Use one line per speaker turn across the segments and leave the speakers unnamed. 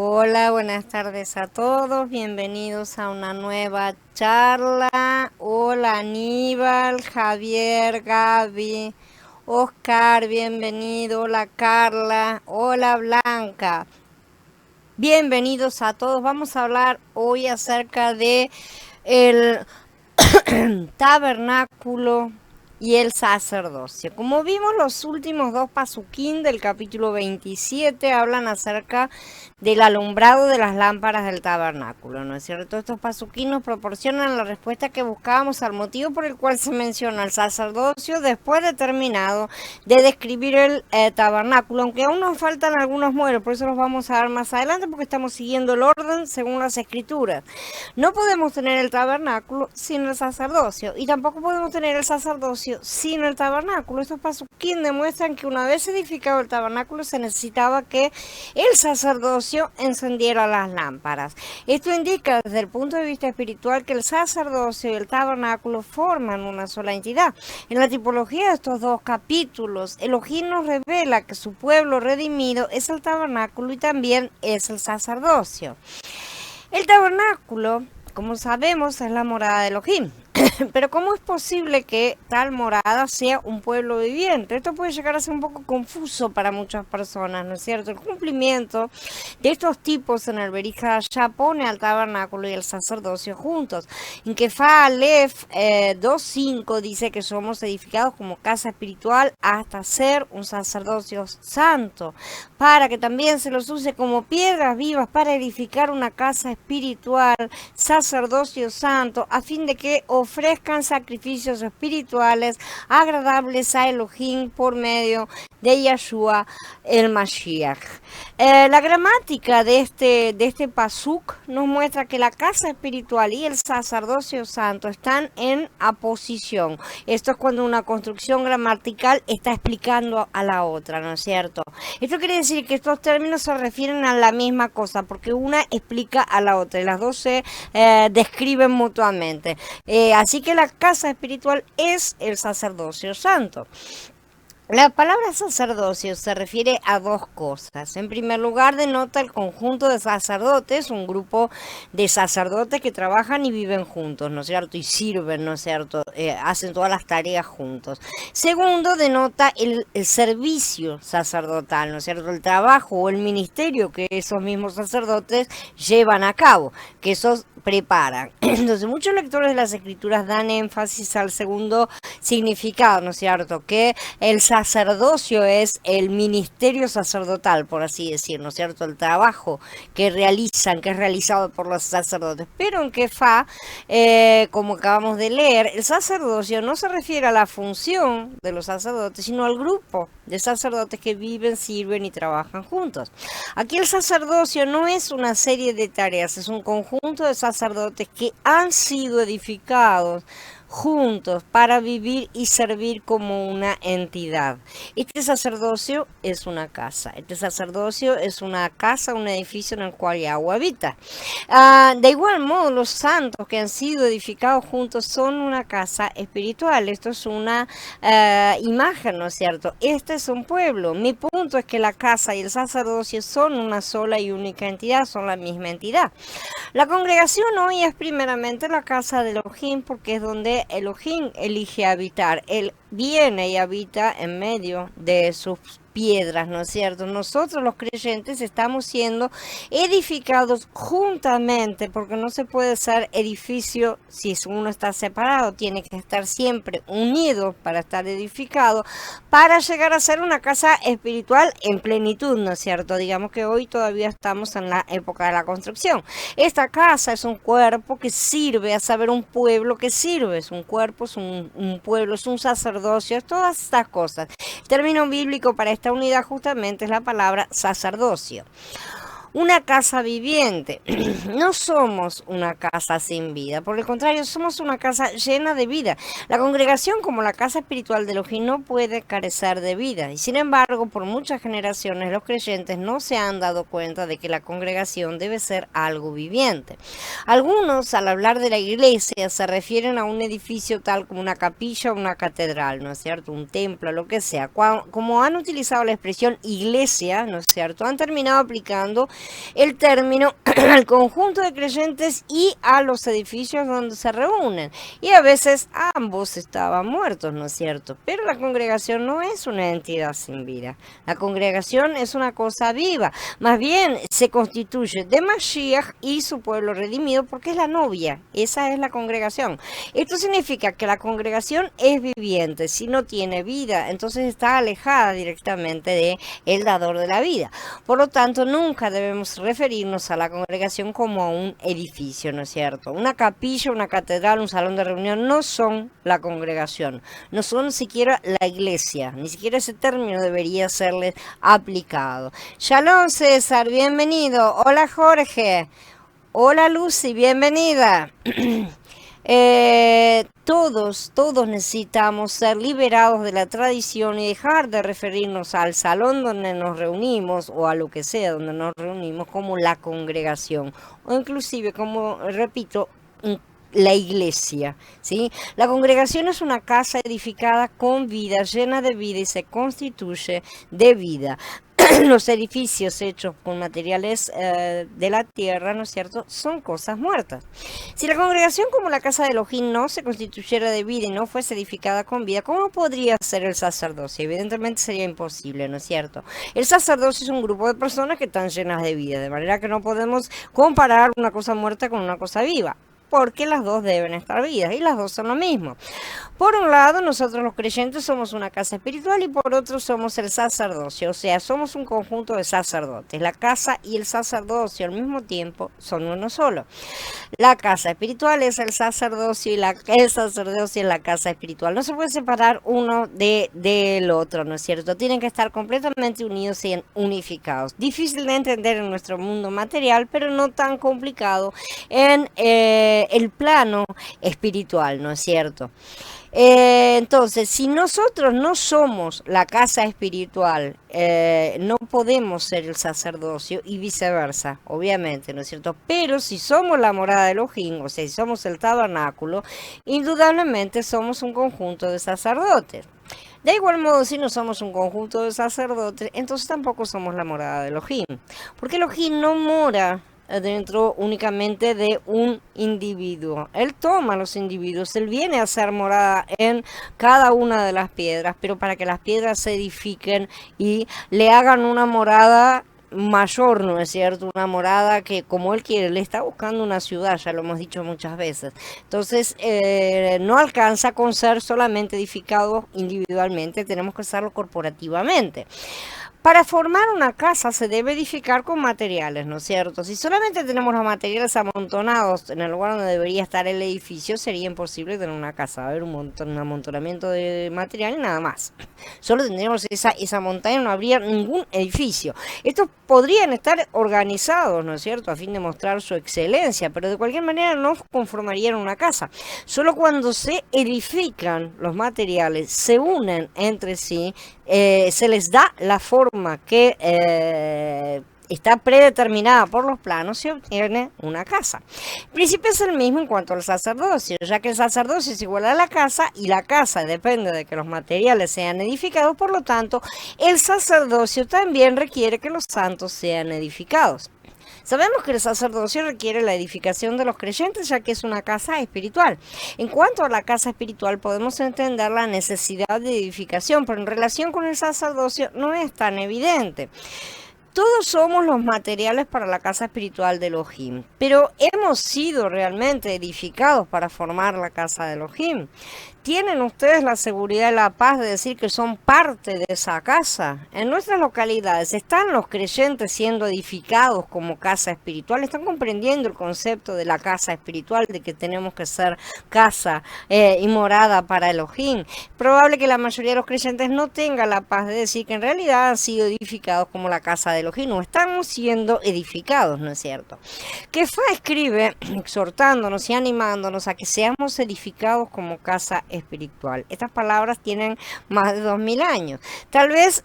Hola, buenas tardes a todos, bienvenidos a una nueva charla. Hola Aníbal, Javier, Gaby, Oscar, bienvenido. Hola Carla, hola Blanca. Bienvenidos a todos. Vamos a hablar hoy acerca de el tabernáculo y el sacerdocio. Como vimos, los últimos dos pasuquín del capítulo 27 hablan acerca del alumbrado de las lámparas del tabernáculo, ¿no es cierto? Estos pasuquín nos proporcionan la respuesta que buscábamos al motivo por el cual se menciona el sacerdocio después de terminado de describir el tabernáculo, aunque aún nos faltan algunos modelos, por eso los vamos a ver más adelante porque estamos siguiendo el orden según las escrituras. No podemos tener el tabernáculo sin el sacerdocio y tampoco podemos tener el sacerdocio sin el tabernáculo. Estos pasuquín demuestran que una vez edificado el tabernáculo se necesitaba que el sacerdocio encendiera las lámparas. Esto indica desde el punto de vista espiritual que el sacerdocio y el tabernáculo forman una sola entidad. En la tipología de estos dos capítulos, Elohim nos revela que su pueblo redimido es el tabernáculo y también es el sacerdocio. El tabernáculo, como sabemos, es la morada de Elohim. Pero ¿cómo es posible que tal morada sea un pueblo viviente? Esto puede llegar a ser un poco confuso para muchas personas, ¿no es cierto? El cumplimiento de estos tipos en el Berija ya pone al tabernáculo y el sacerdocio juntos. En Kefa Aleph 2.5 dice que somos edificados como casa espiritual hasta ser un sacerdocio santo, para que también se los use como piedras vivas para edificar una casa espiritual, sacerdocio santo, a fin de que ofrezcan sacrificios espirituales agradables a Elohim por medio de Yahshua el Mashiach. La gramática de este pasuk nos muestra que la casa espiritual y el sacerdocio santo están en aposición. Esto es cuando una construcción gramatical está explicando a la otra, ¿no es cierto? Esto quiere decir que estos términos se refieren a la misma cosa, porque una explica a la otra y las dos se describen mutuamente. Así que la casa espiritual es el sacerdocio santo. La palabra sacerdocio se refiere a dos cosas. En primer lugar, denota el conjunto de sacerdotes, un grupo de sacerdotes que trabajan y viven juntos, ¿no es cierto? Y sirven, ¿no es cierto? Hacen todas las tareas juntos. Segundo, denota el servicio sacerdotal, ¿no es cierto? El trabajo o el ministerio que esos mismos sacerdotes llevan a cabo, que esos preparan. Entonces, muchos lectores de las escrituras dan énfasis al segundo significado, ¿no es cierto? Que el sacerdocio es el ministerio sacerdotal, por así decir, ¿no es cierto? El trabajo que realizan, que es realizado por los sacerdotes. Pero en Kefa, como acabamos de leer, el sacerdocio no se refiere a la función de los sacerdotes, sino al grupo de sacerdotes que viven, sirven y trabajan juntos. Aquí el sacerdocio no es una serie de tareas, es un conjunto de sacerdotes que han sido edificados juntos para vivir y servir como una entidad. Este sacerdocio es una casa. Este sacerdocio es una casa, un edificio en el cual Yahweh habita. De igual modo, los santos que han sido edificados juntos son una casa espiritual. Esto es una imagen, ¿no es cierto? Este es un pueblo. Mi punto es que la casa y el sacerdocio son una sola y única entidad, son la misma entidad. La congregación hoy es primeramente la casa de Elohim porque es donde Elohim elige habitar. Él viene y habita en medio de sus piedras, ¿no es cierto? Nosotros los creyentes estamos siendo edificados juntamente, porque no se puede ser edificio si uno está separado, tiene que estar siempre unido para estar edificado, para llegar a ser una casa espiritual en plenitud, ¿no es cierto? Digamos que hoy todavía estamos en la época de la construcción. Esta casa es un cuerpo que sirve, a saber, un pueblo que sirve, es un cuerpo, es un pueblo, es un sacerdocio, es todas estas cosas. El término bíblico para esta unidad justamente es la palabra sacerdocio. Una casa viviente. No somos una casa sin vida, por el contrario, somos una casa llena de vida. La congregación, como la casa espiritual de Elohim, no puede carecer de vida. Y sin embargo, por muchas generaciones, los creyentes no se han dado cuenta de que la congregación debe ser algo viviente. Algunos, al hablar de la iglesia, se refieren a un edificio tal como una capilla o una catedral, ¿no es cierto? Un templo, lo que sea. Como han utilizado la expresión iglesia, ¿no es cierto? Han terminado aplicando el término al conjunto de creyentes y a los edificios donde se reúnen. Y a veces ambos estaban muertos, ¿no es cierto? Pero la congregación no es una entidad sin vida. La congregación es una cosa viva. Más bien se constituye de Mashiach y su pueblo redimido porque es la novia. Esa es la congregación. Esto significa que la congregación es viviente. Si no tiene vida, entonces está alejada directamente de el dador de la vida. Por lo tanto, nunca debemos referirnos a la congregación como a un edificio, ¿no es cierto? Una capilla, una catedral, un salón de reunión no son la congregación, no son siquiera la iglesia, ni siquiera ese término debería serle aplicado. Shalom César, bienvenido. Hola Jorge. Hola Lucy, bienvenida. Todos necesitamos ser liberados de la tradición y dejar de referirnos al salón donde nos reunimos o a lo que sea donde nos reunimos como la congregación o inclusive como, repito, la iglesia, ¿sí? La congregación es una casa edificada con vida, llena de vida y se constituye de vida. Los edificios hechos con materiales de la tierra, ¿no es cierto?, son cosas muertas. Si la congregación como la casa de Elohim no se constituyera de vida y no fuese edificada con vida, ¿cómo podría ser el sacerdocio? Evidentemente sería imposible, ¿no es cierto? El sacerdocio es un grupo de personas que están llenas de vida, de manera que no podemos comparar una cosa muerta con una cosa viva, porque las dos deben estar vivas y las dos son lo mismo. Por un lado, nosotros los creyentes somos una casa espiritual y por otro somos el sacerdocio, o sea, somos un conjunto de sacerdotes. La casa y el sacerdocio al mismo tiempo son uno solo. La casa espiritual es el sacerdocio y el sacerdocio es la casa espiritual. No se puede separar uno del otro, ¿no es cierto? Tienen que estar completamente unidos y unificados. Difícil de entender en nuestro mundo material, pero no tan complicado en el plano espiritual, ¿no es cierto? Entonces, si nosotros no somos la casa espiritual, no podemos ser el sacerdocio y viceversa, obviamente, ¿no es cierto? Pero si somos la morada de Elohim, o sea, si somos el tabernáculo, indudablemente somos un conjunto de sacerdotes. De igual modo, si no somos un conjunto de sacerdotes, entonces tampoco somos la morada de Elohim, porque Elohim no mora dentro únicamente de un individuo. Él toma los individuos, él viene a hacer morada en cada una de las piedras, pero para que las piedras se edifiquen y le hagan una morada mayor, ¿no es cierto? Una morada que como él quiere, le está buscando una ciudad, ya lo hemos dicho muchas veces. Entonces, no alcanza con ser solamente edificado individualmente, tenemos que hacerlo corporativamente. Para formar una casa se debe edificar con materiales, ¿no es cierto? Si solamente tenemos los materiales amontonados en el lugar donde debería estar el edificio, sería imposible tener una casa. Va a haber un amontonamiento de material y nada más. Solo tendríamos esa montaña, no habría ningún edificio. Estos podrían estar organizados, ¿no es cierto?, a fin de mostrar su excelencia, pero de cualquier manera no conformarían una casa. Solo cuando se edifican los materiales, se unen entre sí, se les da la forma que está predeterminada por los planos, se obtiene una casa. El principio es el mismo en cuanto al sacerdocio, ya que el sacerdocio es igual a la casa y la casa depende de que los materiales sean edificados, por lo tanto, el sacerdocio también requiere que los santos sean edificados. Sabemos que el sacerdocio requiere la edificación de los creyentes, ya que es una casa espiritual. En cuanto a la casa espiritual, podemos entender la necesidad de edificación, pero en relación con el sacerdocio no es tan evidente. Todos somos los materiales para la casa espiritual de Elohim, pero ¿hemos sido realmente edificados para formar la casa de Elohim? ¿Tienen ustedes la seguridad y la paz de decir que son parte de esa casa? En nuestras localidades, ¿están los creyentes siendo edificados como casa espiritual? ¿Están comprendiendo el concepto de la casa espiritual, de que tenemos que ser casa y morada para Elohim? Es probable que la mayoría de los creyentes no tenga la paz de decir que en realidad han sido edificados como la casa de Elohim, o estamos siendo edificados, ¿no es cierto? Kefa escribe exhortándonos y animándonos a que seamos edificados como casa espiritual. Estas palabras tienen más de 2000 años. Tal vez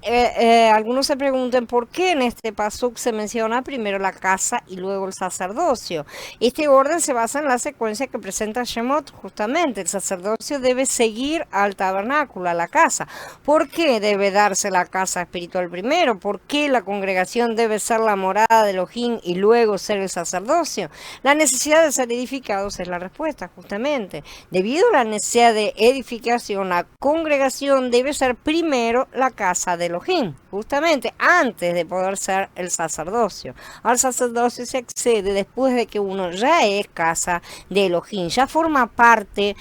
algunos se pregunten por qué en este pasuk se menciona primero la casa y luego el sacerdocio. Este orden se basa en la secuencia que presenta Shemot, justamente. El sacerdocio debe seguir al tabernáculo, a la casa. ¿Por qué debe darse la casa espiritual primero? ¿Por qué la congregación edificación debe ser la morada de Elohim y luego ser el sacerdocio? La necesidad de ser edificados es la respuesta, justamente. Debido a la necesidad de edificación, la congregación debe ser primero la casa de Elohim, justamente antes de poder ser el sacerdocio. Al sacerdocio se accede después de que uno ya es casa de Elohim, ya forma parte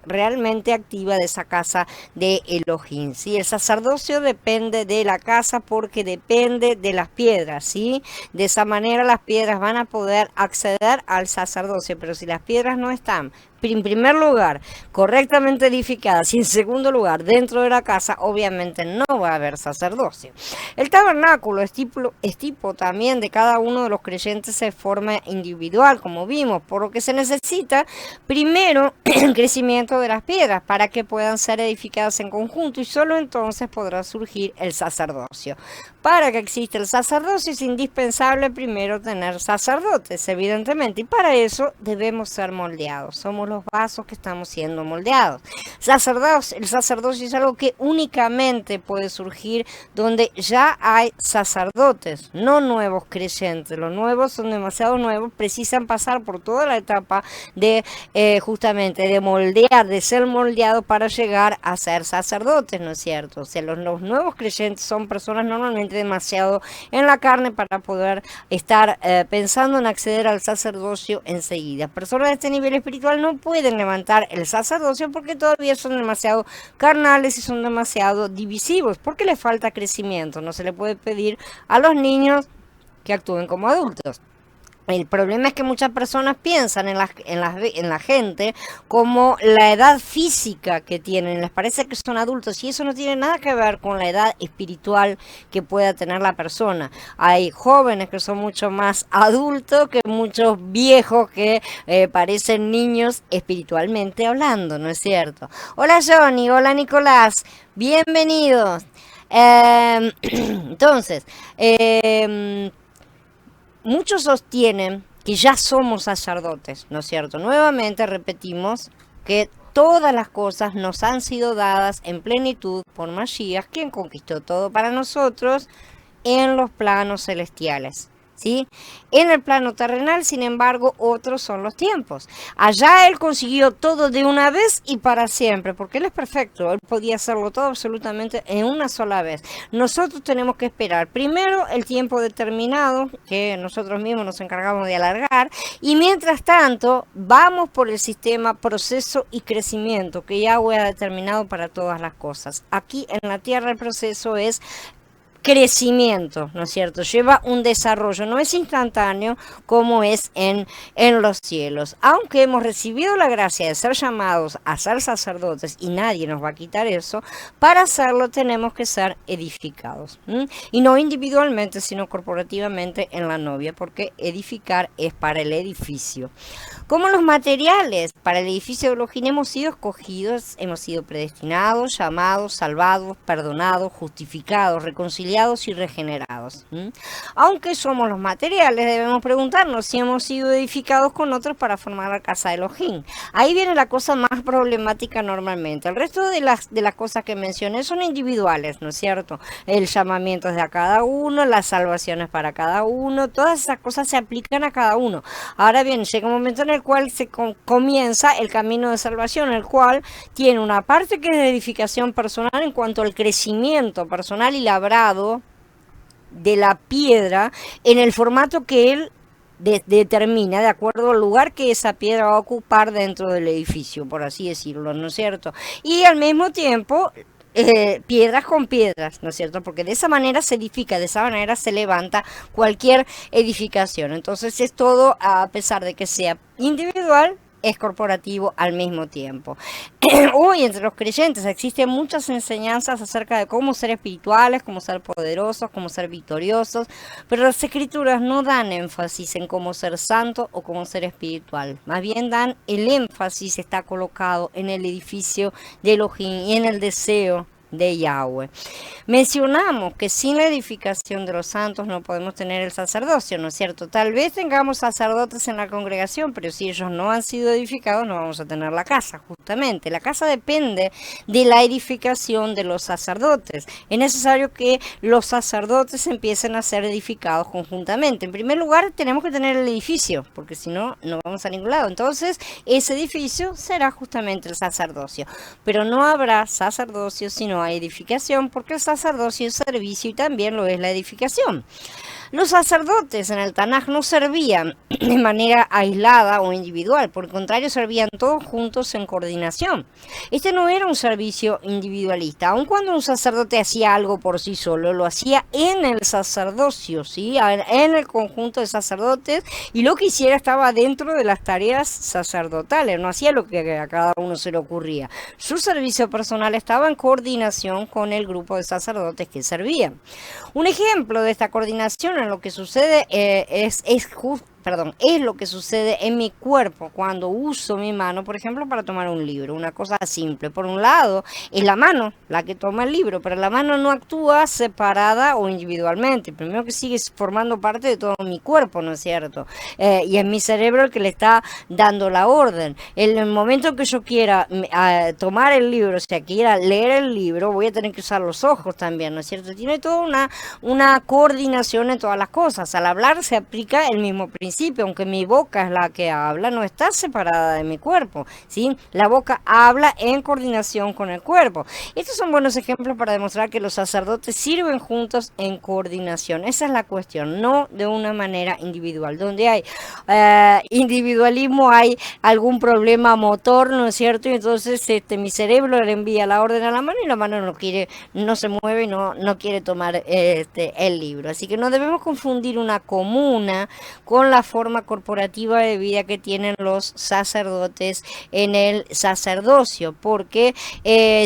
realmente activa de esa casa de Elohim, ¿sí? El sacerdocio depende de la casa porque depende de las piedras, ¿sí? De esa manera las piedras van a poder acceder al sacerdocio, pero si las piedras no están, en primer lugar, correctamente edificadas y en segundo lugar, dentro de la casa, obviamente no va a haber sacerdocio. El tabernáculo es tipo también de cada uno de los creyentes de forma individual, como vimos, por lo que se necesita primero el crecimiento de las piedras para que puedan ser edificadas en conjunto y solo entonces podrá surgir el sacerdocio. Para que exista el sacerdocio es indispensable primero tener sacerdotes, evidentemente, y para eso debemos ser moldeados. Somos los vasos que estamos siendo moldeados. El sacerdocio es algo que únicamente puede surgir donde ya hay sacerdotes, no nuevos creyentes. Los nuevos son demasiado nuevos, precisan pasar por toda la etapa de justamente de moldear, de ser moldeados para llegar a ser sacerdotes, ¿no es cierto? O sea, los nuevos creyentes son personas normalmente demasiado en la carne para poder estar pensando en acceder al sacerdocio enseguida. Personas de este nivel espiritual no pueden levantar el sacerdocio porque todavía son demasiado carnales y son demasiado divisivos, porque les falta crecimiento. No se le puede pedir a los niños que actúen como adultos. El problema es que muchas personas piensan en la gente como la edad física que tienen, les parece que son adultos y eso no tiene nada que ver con la edad espiritual que pueda tener la persona. Hay jóvenes que son mucho más adultos que muchos viejos que parecen niños espiritualmente hablando, ¿no es cierto? Hola Johnny, hola Nicolás, bienvenidos. Entonces, muchos sostienen que ya somos sacerdotes, ¿no es cierto? Nuevamente repetimos que todas las cosas nos han sido dadas en plenitud por Mashiach, quien conquistó todo para nosotros en los planos celestiales, ¿sí? En el plano terrenal, sin embargo, otros son los tiempos. Allá Él consiguió todo de una vez y para siempre, porque Él es perfecto. Él podía hacerlo todo absolutamente en una sola vez. Nosotros tenemos que esperar primero el tiempo determinado, que nosotros mismos nos encargamos de alargar, y mientras tanto, vamos por el sistema proceso y crecimiento, que Yahweh ha determinado para todas las cosas. Aquí en la tierra el proceso es crecimiento, ¿no es cierto? Lleva un desarrollo, no es instantáneo como es en los cielos. Aunque hemos recibido la gracia de ser llamados a ser sacerdotes y nadie nos va a quitar eso, para hacerlo tenemos que ser edificados. Y no individualmente, sino corporativamente en la novia, porque edificar es para el edificio. Como los materiales para el edificio de Elohim hemos sido escogidos, hemos sido predestinados, llamados, salvados, perdonados, justificados, reconciliados y regenerados. Aunque somos los materiales, debemos preguntarnos si hemos sido edificados con otros para formar la casa de Elohim. Ahí viene la cosa más problemática normalmente. El resto de las cosas que mencioné son individuales, ¿no es cierto? El llamamiento es de a cada uno, las salvaciones para cada uno, todas esas cosas se aplican a cada uno. Ahora bien, llega un momento en el cual se comienza el camino de salvación, el cual tiene una parte que es de edificación personal en cuanto al crecimiento personal y labrado de la piedra en el formato que él determina de acuerdo al lugar que esa piedra va a ocupar dentro del edificio, por así decirlo, ¿no es cierto? Y al mismo tiempo piedras con piedras, ¿no es cierto? Porque de esa manera se edifica, de esa manera se levanta cualquier edificación. Entonces es todo, a pesar de que sea individual, es corporativo al mismo tiempo. Hoy entre los creyentes existen muchas enseñanzas acerca de cómo ser espirituales, cómo ser poderosos, cómo ser victoriosos, pero las escrituras no dan énfasis en cómo ser santo o cómo ser espiritual. Más bien el énfasis está colocado en el edificio de Elohim y en el deseo de Yahweh. Mencionamos que sin la edificación de los santos no podemos tener el sacerdocio, ¿no es cierto? Tal vez tengamos sacerdotes en la congregación, pero si ellos no han sido edificados no vamos a tener la casa, justamente. La casa depende de la edificación de los sacerdotes. Es necesario que los sacerdotes empiecen a ser edificados conjuntamente. En primer lugar, tenemos que tener el edificio, porque si no, no vamos a ningún lado. Entonces, ese edificio será justamente el sacerdocio. Pero no habrá sacerdocio si no hay edificación, porque el sacerdocio es servicio y también lo es la edificación. Los sacerdotes en el Tanaj no servían de manera aislada o individual, por el contrario servían todos juntos en coordinación. Este no era un servicio individualista, aun cuando un sacerdote hacía algo por sí solo, lo hacía en el sacerdocio, ¿sí? En el conjunto de sacerdotes, y lo que hiciera estaba dentro de las tareas sacerdotales, no hacía lo que a cada uno se le ocurría. Su servicio personal estaba en coordinación con el grupo de sacerdotes que servían. Un ejemplo de esta coordinación en lo que sucede es lo que sucede en mi cuerpo cuando uso mi mano, por ejemplo, para tomar un libro. Una cosa simple. Por un lado, es la mano la que toma el libro, pero la mano no actúa separada o individualmente. Primero que sigue formando parte de todo mi cuerpo, ¿no es cierto? Y es mi cerebro el que le está dando la orden. En el momento que yo quiera tomar el libro, o sea, quiera leer el libro, voy a tener que usar los ojos también, ¿no es cierto? Tiene toda una coordinación en todas las cosas. Al hablar se aplica el mismo principio, aunque mi boca es la que habla, no está separada de mi cuerpo, ¿sí? La boca habla en coordinación con el cuerpo. Estos son buenos ejemplos para demostrar que los sacerdotes sirven juntos en coordinación. Esa es la cuestión, no de una manera individual. Donde hay individualismo hay algún problema motor, ¿no es cierto? Y entonces mi cerebro le envía la orden a la mano y la mano no se mueve y no quiere tomar el libro. Así que no debemos confundir una comuna con la forma corporativa de vida que tienen los sacerdotes en el sacerdocio, porque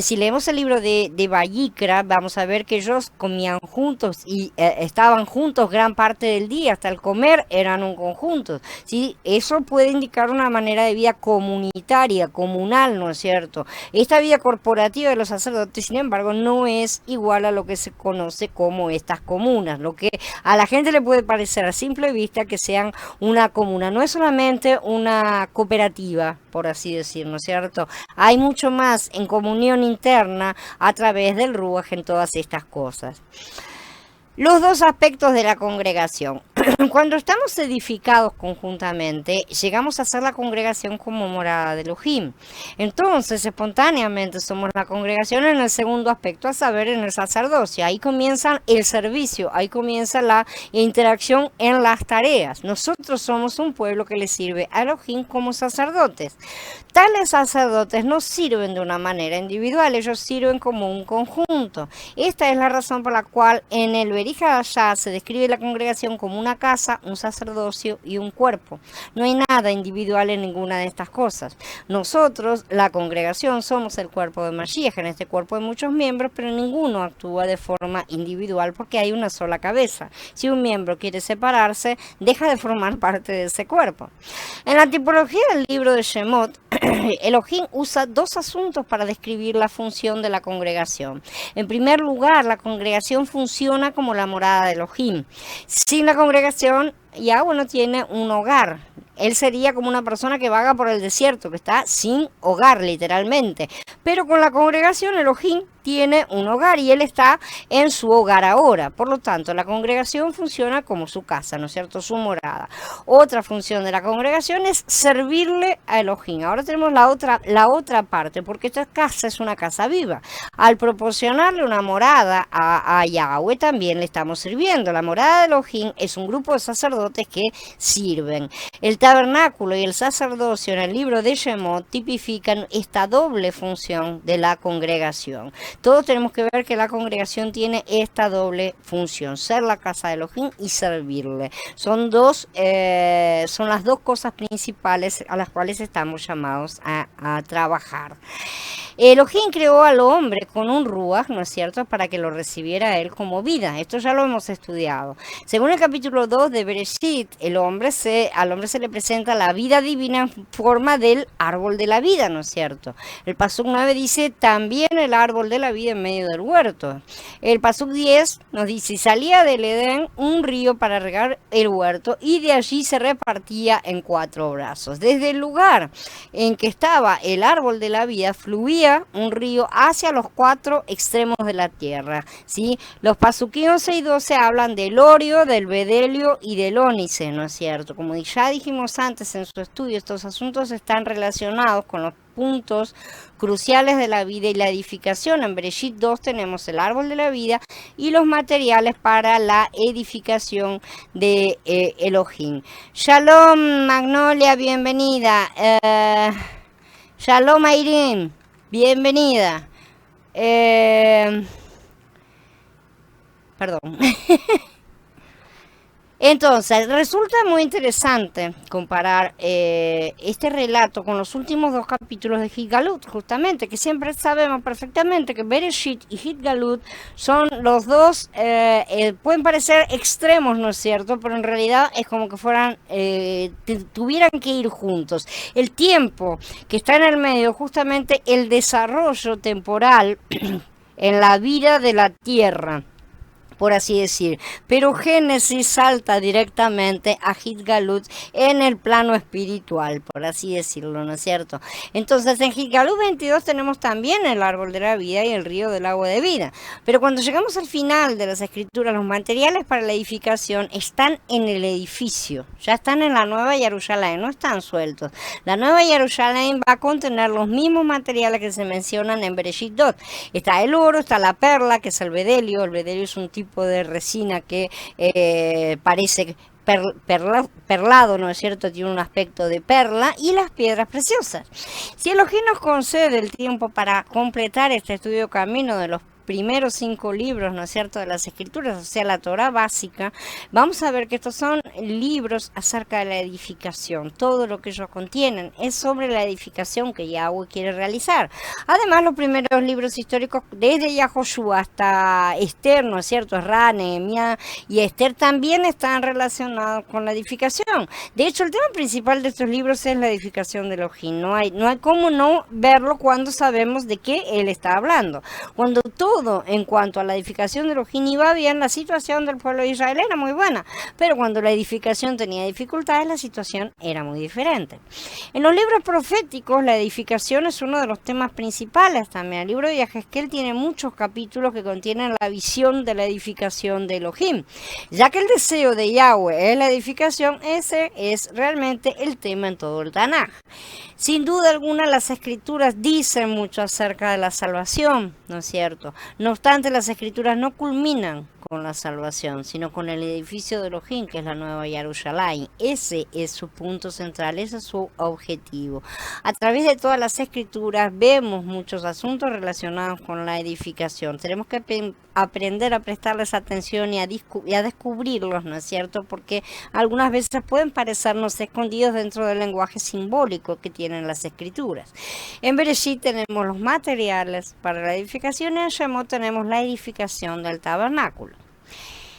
si leemos el libro de Vayikra, vamos a ver que ellos comían juntos y estaban juntos gran parte del día, hasta el comer eran un conjunto, ¿sí? Eso puede indicar una manera de vida comunitaria, comunal, ¿no es cierto? Esta vida corporativa de los sacerdotes, sin embargo, no es igual a lo que se conoce como estas comunas, lo que a la gente le puede parecer a simple vista que sean una comuna. No es solamente una cooperativa, por así decir, ¿no es cierto? Hay mucho más en comunión interna a través del Ruaj en todas estas cosas. Los dos aspectos de la congregación. Cuando estamos edificados conjuntamente, llegamos a ser la congregación como morada de Elohim. Entonces, espontáneamente somos la congregación en el segundo aspecto, a saber, en el sacerdocio. Ahí comienza el servicio, ahí comienza la interacción en las tareas. Nosotros somos un pueblo que le sirve a Elohim como sacerdotes. Tales sacerdotes no sirven de una manera individual, ellos sirven como un conjunto. Esta es la razón por la cual en el Berija Allá se describe la congregación como una casa, un sacerdocio y un cuerpo. No hay nada individual en ninguna de estas cosas. Nosotros, la congregación, somos el cuerpo de Mashiach. En este cuerpo hay muchos miembros, pero ninguno actúa de forma individual porque hay una sola cabeza. Si un miembro quiere separarse, deja de formar parte de ese cuerpo. En la tipología del libro de Shemot, Elohim usa dos asuntos para describir la función de la congregación. En primer lugar, la congregación funciona como la morada de Elohim. Sin la congregación, Yahweh no tiene un hogar. Él sería como una persona que vaga por el desierto, que está sin hogar, literalmente. Pero con la congregación, Elohim tiene un hogar y él está en su hogar ahora. Por lo tanto, la congregación funciona como su casa, ¿no es cierto? Su morada. Otra función de la congregación es servirle a Elohim. Ahora tenemos la otra parte, porque esta casa es una casa viva. Al proporcionarle una morada a Yahweh, también le estamos sirviendo. La morada de Elohim es un grupo de sacerdotes que sirven. El tabernáculo y el sacerdocio en el libro de Shemot tipifican esta doble función de la congregación. Todos tenemos que ver que la congregación tiene esta doble función, ser la casa de Elohim y servirle. Son las dos cosas principales a las cuales estamos llamados a trabajar. Elohim creó al hombre con un ruaj, ¿no es cierto?, para que lo recibiera él como vida. Esto ya lo hemos estudiado. Según el capítulo 2 de Bereshit, al hombre se le presenta la vida divina en forma del árbol de la vida, ¿no es cierto? El Pasuk 9 dice, también el árbol de la vida en medio del huerto. El Pasuk 10 nos dice, salía del Edén un río para regar el huerto y de allí se repartía en 4 brazos. Desde el lugar en que estaba el árbol de la vida fluía un río hacia los 4 extremos de la tierra, ¿sí? Los Pasukim 11 y 12 hablan del orio, del bedelio y del ónice, ¿no es cierto? Como ya dijimos antes en su estudio, estos asuntos están relacionados con los puntos cruciales de la vida y la edificación. En Bereshit 2 tenemos el árbol de la vida y los materiales para la edificación de Elohim. Shalom Magnolia, bienvenida. Shalom Airin, bienvenida. Perdón. Entonces, resulta muy interesante comparar este relato con los últimos 2 capítulos de Hit-Galut, justamente, que siempre sabemos perfectamente que Bereshit y Hit-Galut son los dos, pueden parecer extremos, ¿no es cierto? Pero en realidad es como que fueran, tuvieran que ir juntos. El tiempo que está en el medio, justamente el desarrollo temporal en la vida de la tierra, por así decir, pero Génesis salta directamente a Hit-Galut en el plano espiritual, por así decirlo, ¿no es cierto? Entonces en Hit-Galut 22 tenemos también el árbol de la vida y el río del agua de vida, pero cuando llegamos al final de las escrituras, los materiales para la edificación están en el edificio, ya están en la Nueva Jerusalén, no están sueltos. La Nueva Jerusalén va a contener los mismos materiales que se mencionan en Bereshit 2. Está el oro, está la perla, que es el bedelio es un tipo de resina que parece perlado, ¿no es cierto? Tiene un aspecto de perla, y las piedras preciosas. Si Elohim nos concede el tiempo para completar este estudio camino de los primeros 5 libros, ¿no es cierto?, de las escrituras, o sea, la Torá básica, vamos a ver que estos son libros acerca de la edificación. Todo lo que ellos contienen es sobre la edificación que Yahweh quiere realizar. Además, los primeros libros históricos, desde Yahoshua hasta Esther, ¿no es cierto?, Esra, Nehemías y Esther, también están relacionados con la edificación. De hecho, el tema principal de estos libros es la edificación de Elohim. No hay cómo no verlo cuando sabemos de qué él está hablando. Cuando todo en cuanto a la edificación de Elohim iba bien, la situación del pueblo de Israel era muy buena, pero cuando la edificación tenía dificultades, la situación era muy diferente. En los libros proféticos, la edificación es uno de los temas principales también. El libro de Yehezkel tiene muchos capítulos que contienen la visión de la edificación de Elohim. Ya que el deseo de Yahweh es la edificación, ese es realmente el tema en todo el Tanaj. Sin duda alguna, las escrituras dicen mucho acerca de la salvación, ¿no es cierto? No obstante, las escrituras no culminan con la salvación, sino con el edificio de Elohim, que es la Nueva Jerusalén. Ese es su punto central, ese es su objetivo. A través de todas las escrituras vemos muchos asuntos relacionados con la edificación. Tenemos que aprender a prestarles atención y a descubrirlos, ¿no es cierto? Porque algunas veces pueden parecernos escondidos dentro del lenguaje simbólico que tienen las escrituras. En Bereshit tenemos los materiales para la edificación y en Shemot tenemos la edificación del tabernáculo.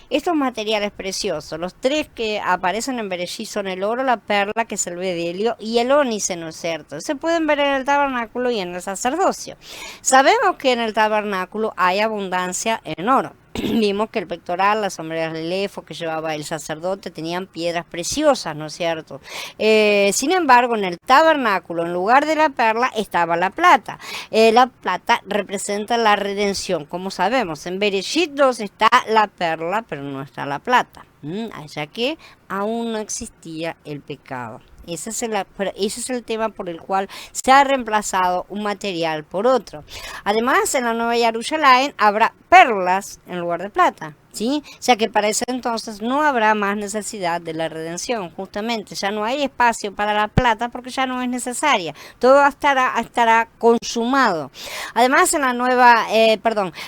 Estos materiales preciosos, los 3 que aparecen en Bereshit son el oro, la perla, que es el bedelio, y el ónice, ¿no es cierto? Se pueden ver en el tabernáculo y en el sacerdocio. Sabemos que en el tabernáculo hay abundancia en oro. Vimos que el pectoral, las sombreras del efod que llevaba el sacerdote tenían piedras preciosas, ¿no es cierto? Sin embargo, en el tabernáculo, en lugar de la perla, estaba la plata. La plata representa la redención, como sabemos. En Bereshit 2 está la perla, pero no está la plata, ya que aún no existía el pecado. Ese es el tema por el cual se ha reemplazado un material por otro. Además, en la Nueva Jerusalén habrá perlas en lugar de plata. ¿sí? Ya que para ese entonces no habrá más necesidad de la redención, justamente, ya no hay espacio para la plata porque ya no es necesaria, todo estará consumado. Además, en la nueva,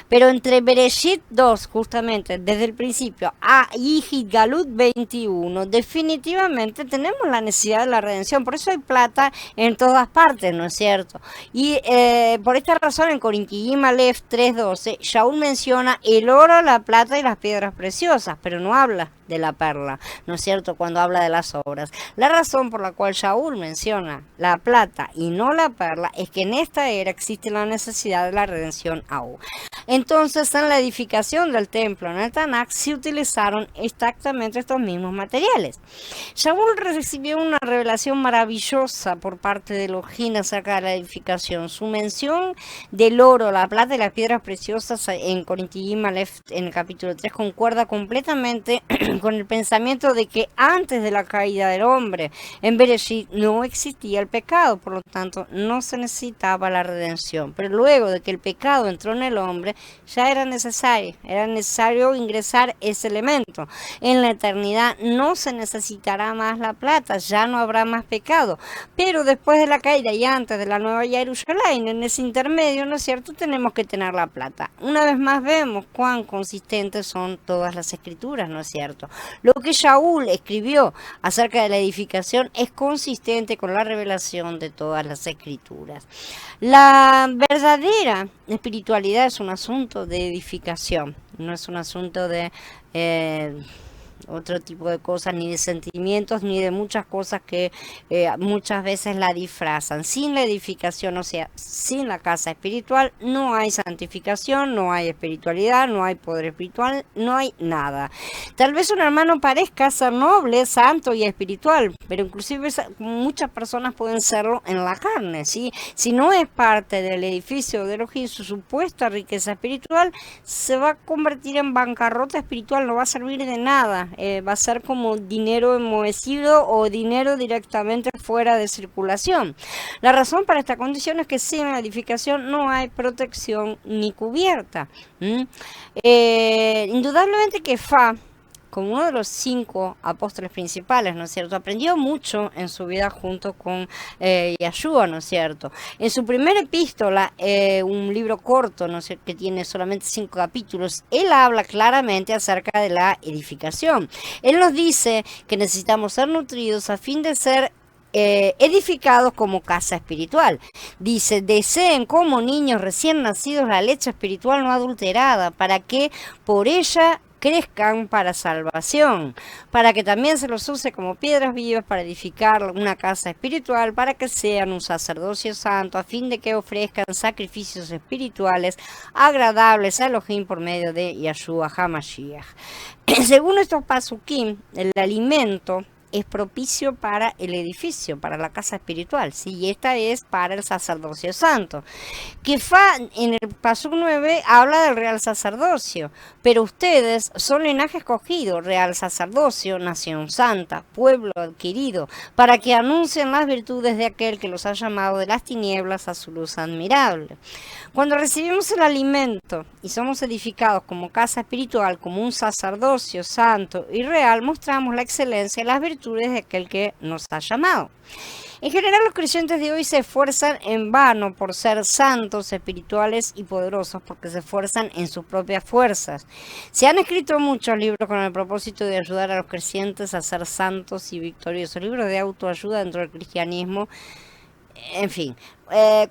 pero entre Bereshit 2, justamente, desde el principio, y Galut 21, definitivamente tenemos la necesidad de la redención, por eso hay plata en todas partes, ¿no es cierto? Y por esta razón, en Corintiim Aleph 3:12, Shaul menciona el oro, la plata y las piedras preciosas, pero no habla de la perla, ¿no es cierto?, cuando habla de las obras. La razón por la cual Shaul menciona la plata y no la perla es que en esta era existe la necesidad de la redención aún. Entonces, en la edificación del templo en el Tanakh se utilizaron exactamente estos mismos materiales. Shaul recibió una revelación maravillosa por parte de Elohim acerca de la edificación. Su mención del oro, la plata y las piedras preciosas en Corintiim Aleph, en el capítulo 3, concuerda completamente con el pensamiento de que antes de la caída del hombre en Bereshit no existía el pecado, por lo tanto no se necesitaba la redención. Pero luego de que el pecado entró en el hombre, ya era necesario ingresar ese elemento. En la eternidad no se necesitará más la plata, ya no habrá más pecado. Pero después de la caída y antes de la nueva Jerusalén, en ese intermedio, ¿no es cierto?, tenemos que tener la plata. Una vez más vemos cuán consistentes son todas las escrituras, ¿no es cierto? Lo que Shaul escribió acerca de la edificación es consistente con la revelación de todas las escrituras. La verdadera espiritualidad es un asunto de edificación, no es un asunto de otro tipo de cosas, ni de sentimientos, ni de muchas cosas que muchas veces la disfrazan. Sin la edificación, o sea, sin la casa espiritual, no hay santificación, no hay espiritualidad, no hay poder espiritual, no hay nada. Tal vez un hermano parezca ser noble, santo y espiritual, pero inclusive muchas personas pueden serlo en la carne, ¿sí? Si no es parte del edificio de Elohim, su supuesta riqueza espiritual se va a convertir en bancarrota espiritual, no va a servir de nada. Va a ser como dinero enmohecido o dinero directamente fuera de circulación. La razón para esta condición es que sin la edificación no hay protección ni cubierta. Indudablemente que como uno de los 5 apóstoles principales, ¿no es cierto?, aprendió mucho en su vida junto con Yeshua, ¿no es cierto? En su primera epístola, un libro corto, ¿no es cierto?, que tiene solamente 5 capítulos, él habla claramente acerca de la edificación. Él nos dice que necesitamos ser nutridos a fin de ser edificados como casa espiritual. Dice, deseen como niños recién nacidos la leche espiritual no adulterada, para que por ella crezcan para salvación, para que también se los use como piedras vivas para edificar una casa espiritual, para que sean un sacerdocio santo, a fin de que ofrezcan sacrificios espirituales agradables a Elohim por medio de Yeshua HaMashiach. Según estos pasukim, el alimento es propicio para el edificio, para la casa espiritual, ¿sí? Y esta es para el sacerdocio santo. Que en el paso 9 habla del real sacerdocio, pero ustedes son linaje escogido, real sacerdocio, nación santa, pueblo adquirido, para que anuncien las virtudes de aquel que los ha llamado de las tinieblas a su luz admirable. Cuando recibimos el alimento y somos edificados como casa espiritual, como un sacerdocio santo y real, mostramos la excelencia y las virtudes de aquel que nos ha llamado. En general, los creyentes de hoy se esfuerzan en vano por ser santos, espirituales y poderosos, porque se esfuerzan en sus propias fuerzas. Se han escrito muchos libros con el propósito de ayudar a los creyentes a ser santos y victoriosos, libros de autoayuda dentro del cristianismo. En fin,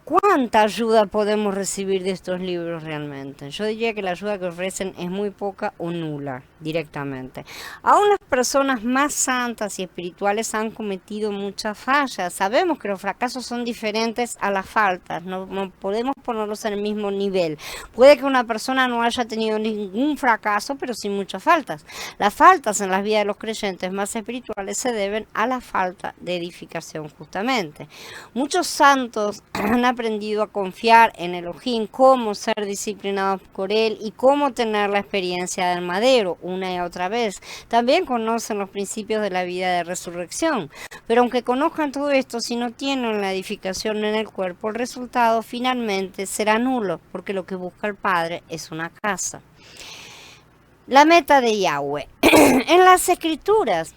¿cuánta ayuda podemos recibir de estos libros realmente? Yo diría que la ayuda que ofrecen es muy poca o nula directamente. Aún las personas más santas y espirituales han cometido muchas fallas. Sabemos que los fracasos son diferentes a las faltas, no podemos ponerlos en el mismo nivel. Puede que una persona no haya tenido ningún fracaso, pero sin muchas faltas. Las faltas en las vidas de los creyentes más espirituales se deben a la falta de edificación justamente. Muchos santos han aprendido a confiar en Elohim, cómo ser disciplinados por él y cómo tener la experiencia del madero una y otra vez. También conocen los principios de la vida de resurrección, pero aunque conozcan todo esto, si no tienen la edificación en el cuerpo, el resultado finalmente será nulo, porque lo que busca el Padre es una casa. La meta de Yahweh. En las escrituras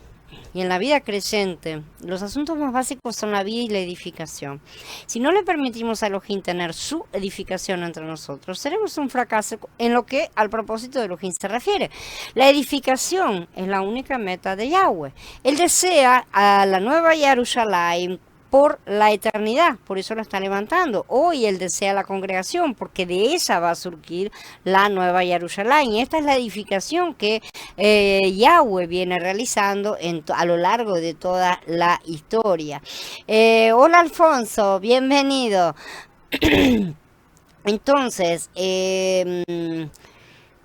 y en la vida creyente, los asuntos más básicos son la vida y la edificación. Si no le permitimos a Elohim tener su edificación entre nosotros, seremos un fracaso en lo que al propósito de Elohim se refiere. La edificación es la única meta de Yahweh. Él desea a la nueva Jerusalén por la eternidad, por eso la está levantando. Hoy él desea la congregación, porque de ella va a surgir la nueva Jerusalén. Y esta es la edificación que Yahweh viene realizando a lo largo de toda la historia. Hola Alfonso, bienvenido. Entonces,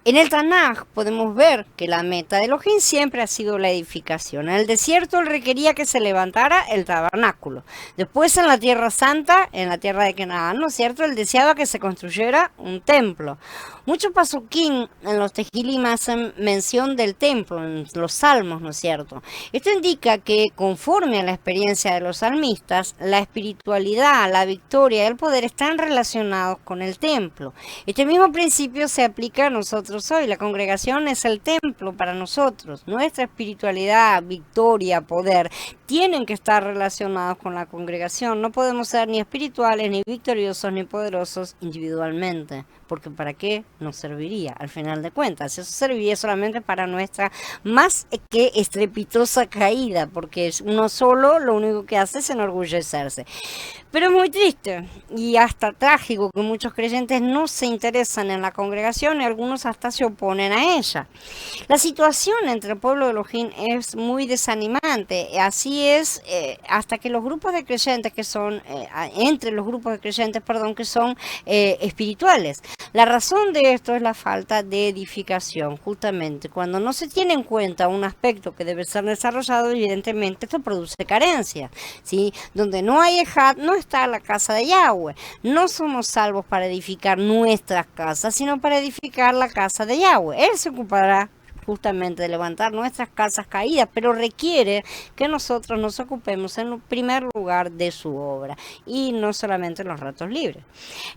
en el Tanaj podemos ver que la meta de Elohim siempre ha sido la edificación. En el desierto él requería que se levantara el tabernáculo. Después en la Tierra Santa, en la tierra de Canaán, ¿no es cierto? Él deseaba que se construyera un templo. Muchos pasuquín en los Tejilim hacen mención del templo, en los salmos, ¿no es cierto? Esto indica que conforme a la experiencia de los salmistas, la espiritualidad, la victoria y el poder están relacionados con el templo. Este mismo principio se aplica a nosotros hoy. La congregación es el templo para nosotros. Nuestra espiritualidad, victoria, poder tienen que estar relacionados con la congregación. No podemos ser ni espirituales, ni victoriosos, ni poderosos individualmente, porque ¿para qué nos serviría? Al final de cuentas, eso serviría solamente para nuestra más que estrepitosa caída, porque es uno solo lo único que hace es enorgullecerse. Pero es muy triste y hasta trágico que muchos creyentes no se interesan en la congregación y algunos hasta se oponen a ella. La situación entre el pueblo de Elohim es muy desanimante. Así es hasta que los grupos de creyentes que son, entre los grupos de creyentes, perdón, que son espirituales. La razón de esto es la falta de edificación, justamente. Cuando no se tiene en cuenta un aspecto que debe ser desarrollado, evidentemente esto produce carencia, ¿sí? Donde no hay ejad, no está la casa de Yahweh. No somos salvos para edificar nuestras casas, sino para edificar la casa de Yahweh. Él se ocupará justamente de levantar nuestras casas caídas, pero requiere que nosotros nos ocupemos en primer lugar de su obra y no solamente en los ratos libres.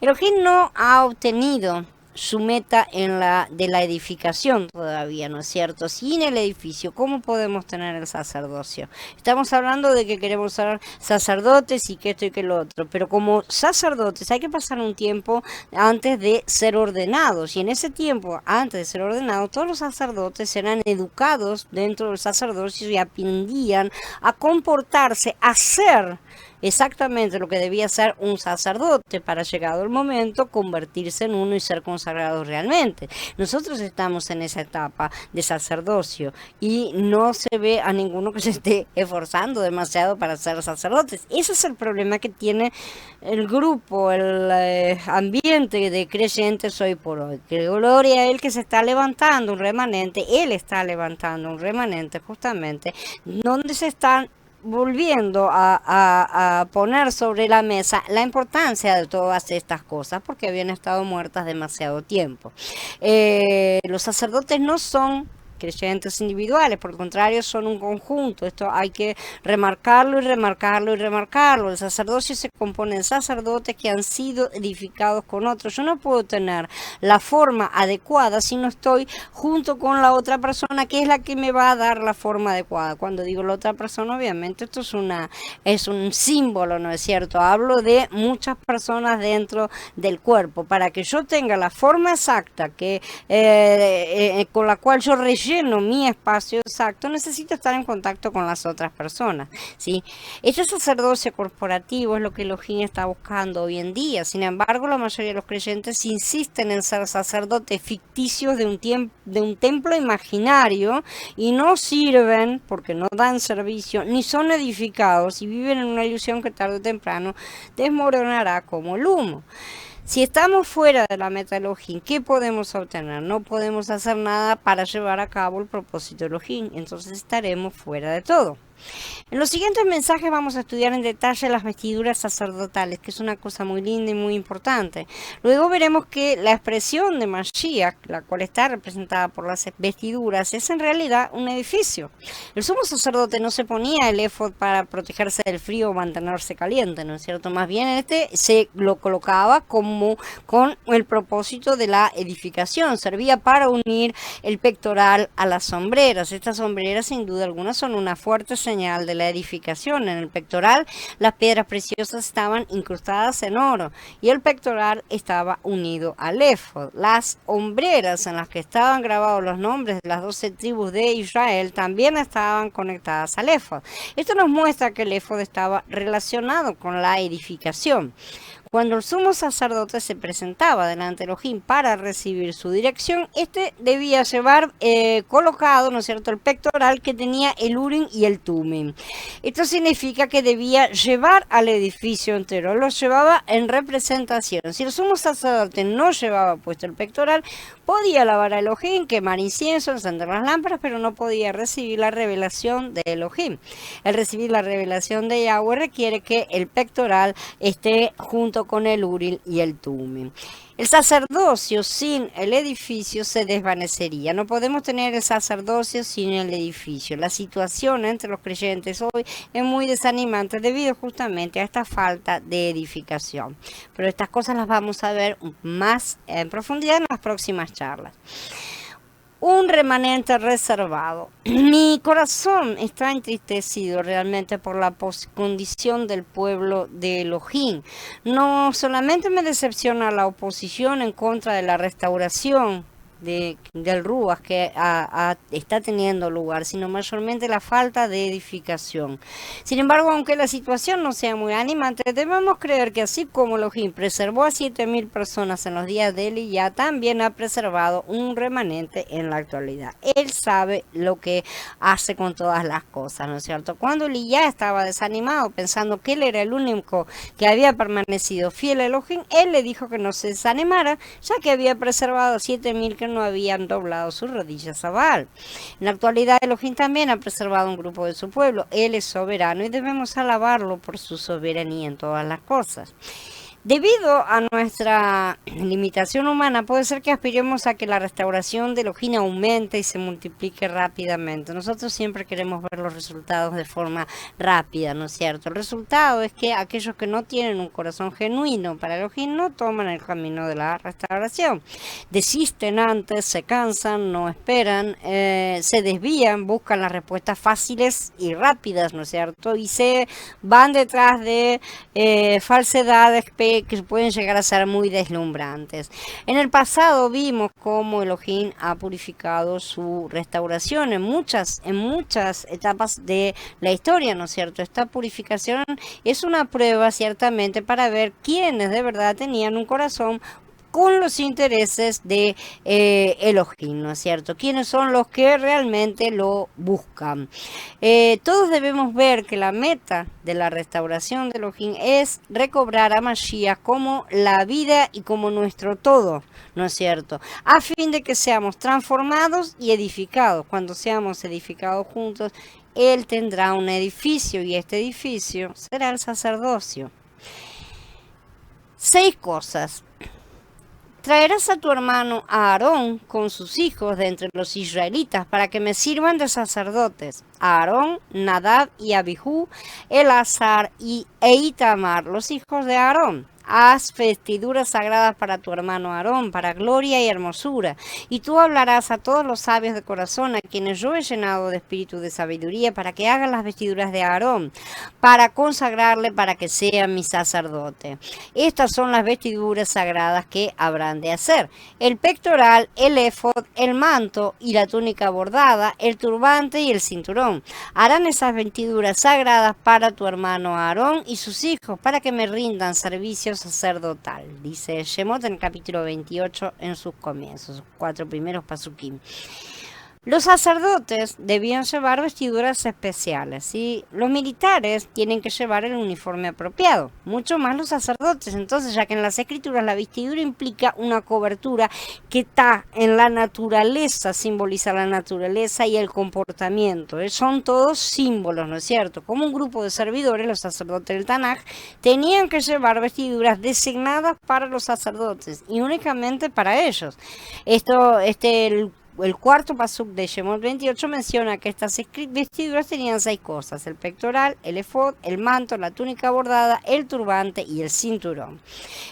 Elohim no ha obtenido su meta de la edificación todavía, ¿no es cierto? Sin el edificio, ¿cómo podemos tener el sacerdocio? Estamos hablando de que queremos ser sacerdotes y que esto y que lo otro, pero como sacerdotes hay que pasar un tiempo antes de ser ordenados, y en ese tiempo, antes de ser ordenados, todos los sacerdotes eran educados dentro del sacerdocio y aprendían a comportarse, a ser exactamente lo que debía ser un sacerdote para, llegado el momento, convertirse en uno y ser consagrado realmente. Nosotros estamos en esa etapa de sacerdocio y no se ve a ninguno que se esté esforzando demasiado para ser sacerdotes. Ese es el problema que tiene el grupo, el ambiente de creyentes hoy por hoy. Que gloria a él que se está levantando un remanente, él está levantando un remanente justamente donde se están volviendo a poner sobre la mesa la importancia de todas estas cosas, porque habían estado muertas demasiado tiempo. Los sacerdotes no son creyentes individuales, por el contrario son un conjunto. Esto hay que remarcarlo y remarcarlo y remarcarlo. El sacerdocio se compone de sacerdotes que han sido edificados con otros. Yo no puedo tener la forma adecuada si no estoy junto con la otra persona, que es la que me va a dar la forma adecuada. Cuando digo la otra persona, obviamente esto es un símbolo, ¿no es cierto? Hablo de muchas personas dentro del cuerpo. Para que yo tenga la forma exacta con la cual yo relleno mi espacio exacto, necesito estar en contacto con las otras personas, ¿sí? Este sacerdocio corporativo es lo que Elohim está buscando hoy en día. Sin embargo, la mayoría de los creyentes insisten en ser sacerdotes ficticios de un templo imaginario y no sirven porque no dan servicio ni son edificados y viven en una ilusión que tarde o temprano desmoronará como el humo. Si estamos fuera de la meta Elohim, ¿qué podemos obtener? No podemos hacer nada para llevar a cabo el propósito Elohim, entonces estaremos fuera de todo. En los siguientes mensajes vamos a estudiar en detalle las vestiduras sacerdotales, que es una cosa muy linda y muy importante. Luego veremos que la expresión de Mashiach, la cual está representada por las vestiduras, es en realidad un edificio. El sumo sacerdote no se ponía el éfod para protegerse del frío o mantenerse caliente, ¿no es cierto? Más bien se lo colocaba como con el propósito de la edificación. Servía para unir el pectoral a las sombreras. Estas sombreras, sin duda alguna, son una fuerte señal de la edificación. En el pectoral, las piedras preciosas estaban incrustadas en oro y el pectoral estaba unido al éfod. Las hombreras en las que estaban grabados los nombres de las 12 tribus de Israel también estaban conectadas al éfod. Esto nos muestra que el éfod estaba relacionado con la edificación. Cuando el sumo sacerdote se presentaba delante de Elohim para recibir su dirección, debía llevar colocado, ¿no es cierto?, el pectoral que tenía el Urim y el Tumim. Esto significa que debía llevar al edificio entero, lo llevaba en representación. Si el sumo sacerdote no llevaba puesto el pectoral, podía alabar a Elohim, quemar incienso, encender las lámparas, pero no podía recibir la revelación de Elohim. El recibir la revelación de Yahweh requiere que el pectoral esté junto con el Urim y el Tumim. El sacerdocio sin el edificio se desvanecería. No podemos tener el sacerdocio sin el edificio. La situación entre los creyentes hoy es muy desanimante debido justamente a esta falta de edificación. Pero estas cosas las vamos a ver más en profundidad en las próximas charlas. Un remanente reservado. Mi corazón está entristecido realmente por la condición del pueblo de Elohim. No solamente me decepciona la oposición en contra de la restauración del Ruach que está teniendo lugar, sino mayormente la falta de edificación. Sin embargo, aunque la situación no sea muy animante, debemos creer que así como Elohim preservó a 7.000 personas en los días de Elías, también ha preservado un remanente en la actualidad. Él sabe lo que hace con todas las cosas, ¿no es cierto? Cuando Elías estaba desanimado, pensando que él era el único que había permanecido fiel a Elohim, él le dijo que no se desanimara, ya que había preservado a 7.000 que no habían doblado sus rodillas a Baal. En la actualidad, Elohim también ha preservado un grupo de su pueblo. Él es soberano y debemos alabarlo por su soberanía en todas las cosas. Debido a nuestra limitación humana, puede ser que aspiremos a que la restauración de Elohim aumente y se multiplique rápidamente. Nosotros siempre queremos ver los resultados de forma rápida, ¿no es cierto? El resultado es que aquellos que no tienen un corazón genuino para Elohim no toman el camino de la restauración. Desisten antes, se cansan, no esperan, se desvían, buscan las respuestas fáciles y rápidas, ¿no es cierto? Y se van detrás de falsedades que pueden llegar a ser muy deslumbrantes. En el pasado vimos cómo Elohim ha purificado su restauración en muchas etapas de la historia, ¿no es cierto? Esta purificación es una prueba ciertamente para ver quiénes de verdad tenían un corazón con los intereses de Elohim, ¿no es cierto? ¿Quiénes son los que realmente lo buscan? Todos debemos ver que la meta de la restauración de Elohim es recobrar a Mashiach como la vida y como nuestro todo, ¿no es cierto? A fin de que seamos transformados y edificados. Cuando seamos edificados juntos, Él tendrá un edificio y este edificio será el sacerdocio. 6 cosas. Traerás a tu hermano Aarón con sus hijos de entre los israelitas para que me sirvan de sacerdotes. Aarón, Nadab y Abijú, Eleazar e Itamar, los hijos de Aarón. Haz vestiduras sagradas para tu hermano Aarón, para gloria y hermosura. Y tú hablarás a todos los sabios de corazón, a quienes yo he llenado de espíritu de sabiduría, para que hagan las vestiduras de Aarón, para consagrarle, para que sea mi sacerdote. Estas son las vestiduras sagradas que habrán de hacer: el pectoral, el éfod, el manto y la túnica bordada, el turbante y el cinturón. Harán esas vestiduras sagradas para tu hermano Aarón y sus hijos, para que me rindan servicio sacerdotal, dice Shemot en el capítulo 28 en sus comienzos, 4 primeros pasukim. Los sacerdotes debían llevar vestiduras especiales, ¿sí? Los militares tienen que llevar el uniforme apropiado, mucho más los sacerdotes. Entonces, ya que en las escrituras la vestidura implica una cobertura que está en la naturaleza, simboliza la naturaleza y el comportamiento. Son todos símbolos, ¿no es cierto? Como un grupo de servidores, los sacerdotes del Tanaj tenían que llevar vestiduras designadas para los sacerdotes y únicamente para ellos. El cuarto pasuk de Shemot 28 menciona que estas vestiduras tenían 6 cosas: el pectoral, el efod, el manto, la túnica bordada, el turbante y el cinturón.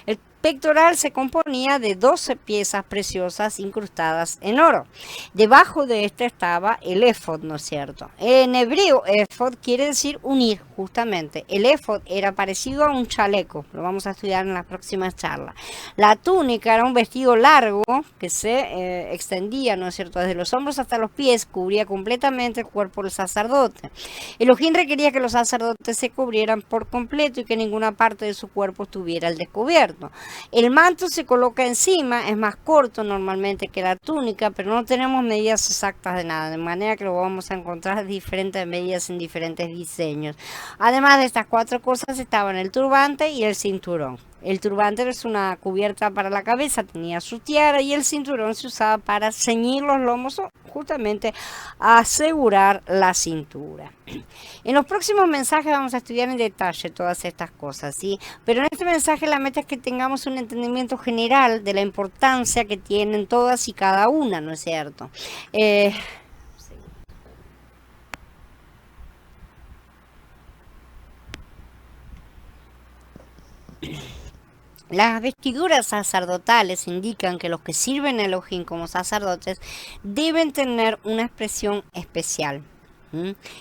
El pectoral se componía de 12 piezas preciosas incrustadas en oro. Debajo de este estaba el efod, ¿no es cierto? En hebreo, efod quiere decir unir, justamente. El efod era parecido a un chaleco, lo vamos a estudiar en las próximas charlas. La túnica era un vestido largo que se extendía, ¿no es cierto?, desde los hombros hasta los pies, cubría completamente el cuerpo del sacerdote. Elohim requería que los sacerdotes se cubrieran por completo y que ninguna parte de su cuerpo estuviera al descubierto. El manto se coloca encima, es más corto normalmente que la túnica, pero no tenemos medidas exactas de nada, de manera que lo vamos a encontrar diferentes medidas en diferentes diseños. Además de estas 4 cosas estaban el turbante y el cinturón. El turbante es una cubierta para la cabeza, tenía su tiara, y el cinturón se usaba para ceñir los lomos o justamente asegurar la cintura. En los próximos mensajes vamos a estudiar en detalle todas estas cosas, ¿sí? Pero en este mensaje la meta es que tengamos un entendimiento general de la importancia que tienen todas y cada una, ¿no es cierto? Las vestiduras sacerdotales indican que los que sirven a Elohim como sacerdotes deben tener una expresión especial.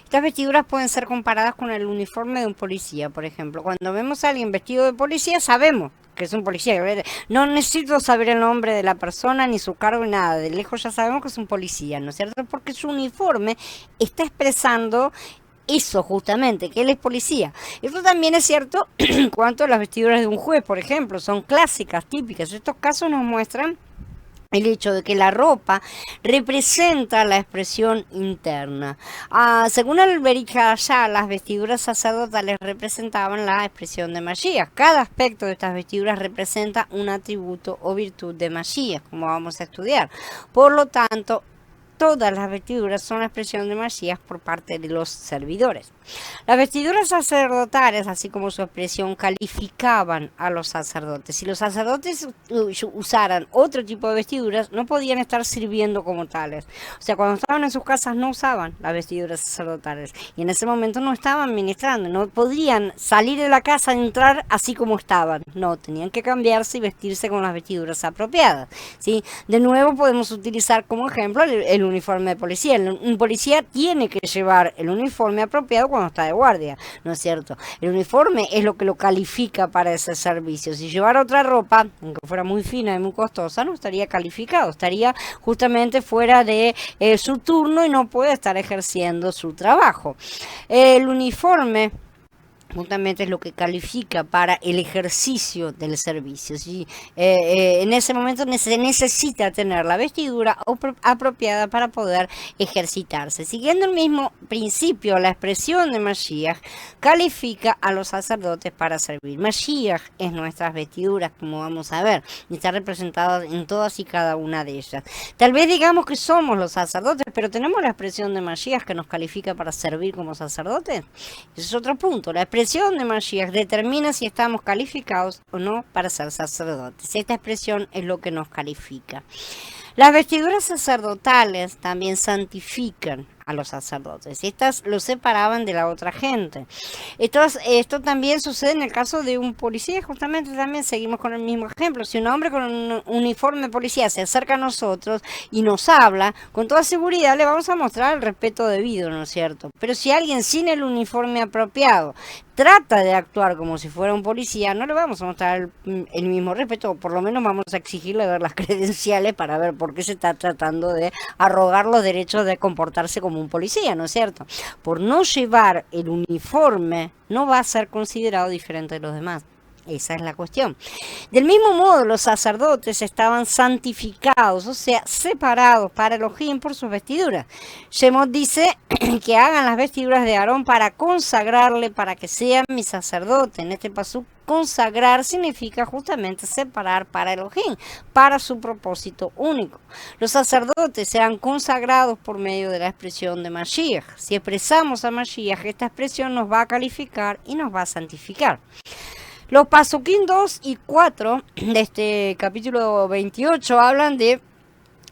Estas vestiduras pueden ser comparadas con el uniforme de un policía, por ejemplo. Cuando vemos a alguien vestido de policía, sabemos que es un policía. No necesito saber el nombre de la persona, ni su cargo, ni nada. De lejos ya sabemos que es un policía, ¿no es cierto? Porque su uniforme está expresando eso justamente, que él es policía. Esto también es cierto en cuanto a las vestiduras de un juez, por ejemplo. Son clásicas, típicas. Estos casos nos muestran el hecho de que la ropa representa la expresión interna. Según el Bericayá, las vestiduras sacerdotales representaban la expresión de Mashiach. Cada aspecto de estas vestiduras representa un atributo o virtud de Mashiach, como vamos a estudiar. Por lo tanto, todas las vestiduras son la expresión de Mashiach por parte de los servidores. Las vestiduras sacerdotales, así como su expresión, calificaban a los sacerdotes. Si los sacerdotes usaran otro tipo de vestiduras, no podían estar sirviendo como tales. O sea, cuando estaban en sus casas no usaban las vestiduras sacerdotales. Y en ese momento no estaban ministrando. No podrían salir de la casa y entrar así como estaban. No, tenían que cambiarse y vestirse con las vestiduras apropiadas, ¿sí? De nuevo podemos utilizar como ejemplo el uniforme de policía. Un policía tiene que llevar el uniforme apropiado cuando está de guardia, ¿no es cierto? El uniforme es lo que lo califica para ese servicio. Si llevara otra ropa, aunque fuera muy fina y muy costosa, no estaría calificado, estaría justamente fuera de su turno y no puede estar ejerciendo su trabajo. El uniforme justamente es lo que califica para el ejercicio del servicio, ¿sí? En ese momento se necesita tener la vestidura apropiada para poder ejercitarse. Siguiendo el mismo principio, la expresión de Mashiach califica a los sacerdotes para servir. Mashiach es nuestras vestiduras, como vamos a ver, y está representada en todas y cada una de ellas. Tal vez digamos que somos los sacerdotes, pero tenemos la expresión de Mashiach que nos califica para servir como sacerdotes. Ese es otro punto. La expresión de Mashiach determina si estamos calificados o no para ser sacerdotes. Esta expresión es lo que nos califica. Las vestiduras sacerdotales también santifican a los sacerdotes. Estas los separaban de la otra gente. Esto también sucede en el caso de un policía. Justamente también seguimos con el mismo ejemplo. Si un hombre con un uniforme de policía se acerca a nosotros y nos habla, con toda seguridad le vamos a mostrar el respeto debido, ¿no es cierto? Pero si alguien sin el uniforme apropiado trata de actuar como si fuera un policía, no le vamos a mostrar el mismo respeto, o por lo menos vamos a exigirle ver las credenciales para ver por qué se está tratando de arrogar los derechos de comportarse como un policía, ¿no es cierto? Por no llevar el uniforme, no va a ser considerado diferente de los demás. Esa es la cuestión. Del mismo modo, los sacerdotes estaban santificados, o sea, separados para Elohim por sus vestiduras. Shemot dice que hagan las vestiduras de Aarón para consagrarle, para que sea mi sacerdote. En este pasú, consagrar significa justamente separar para Elohim, para su propósito único. Los sacerdotes serán consagrados por medio de la expresión de Mashiach. Si expresamos a Mashiach, esta expresión nos va a calificar y nos va a santificar. Los pasuquín 2 y 4 de este capítulo 28 hablan de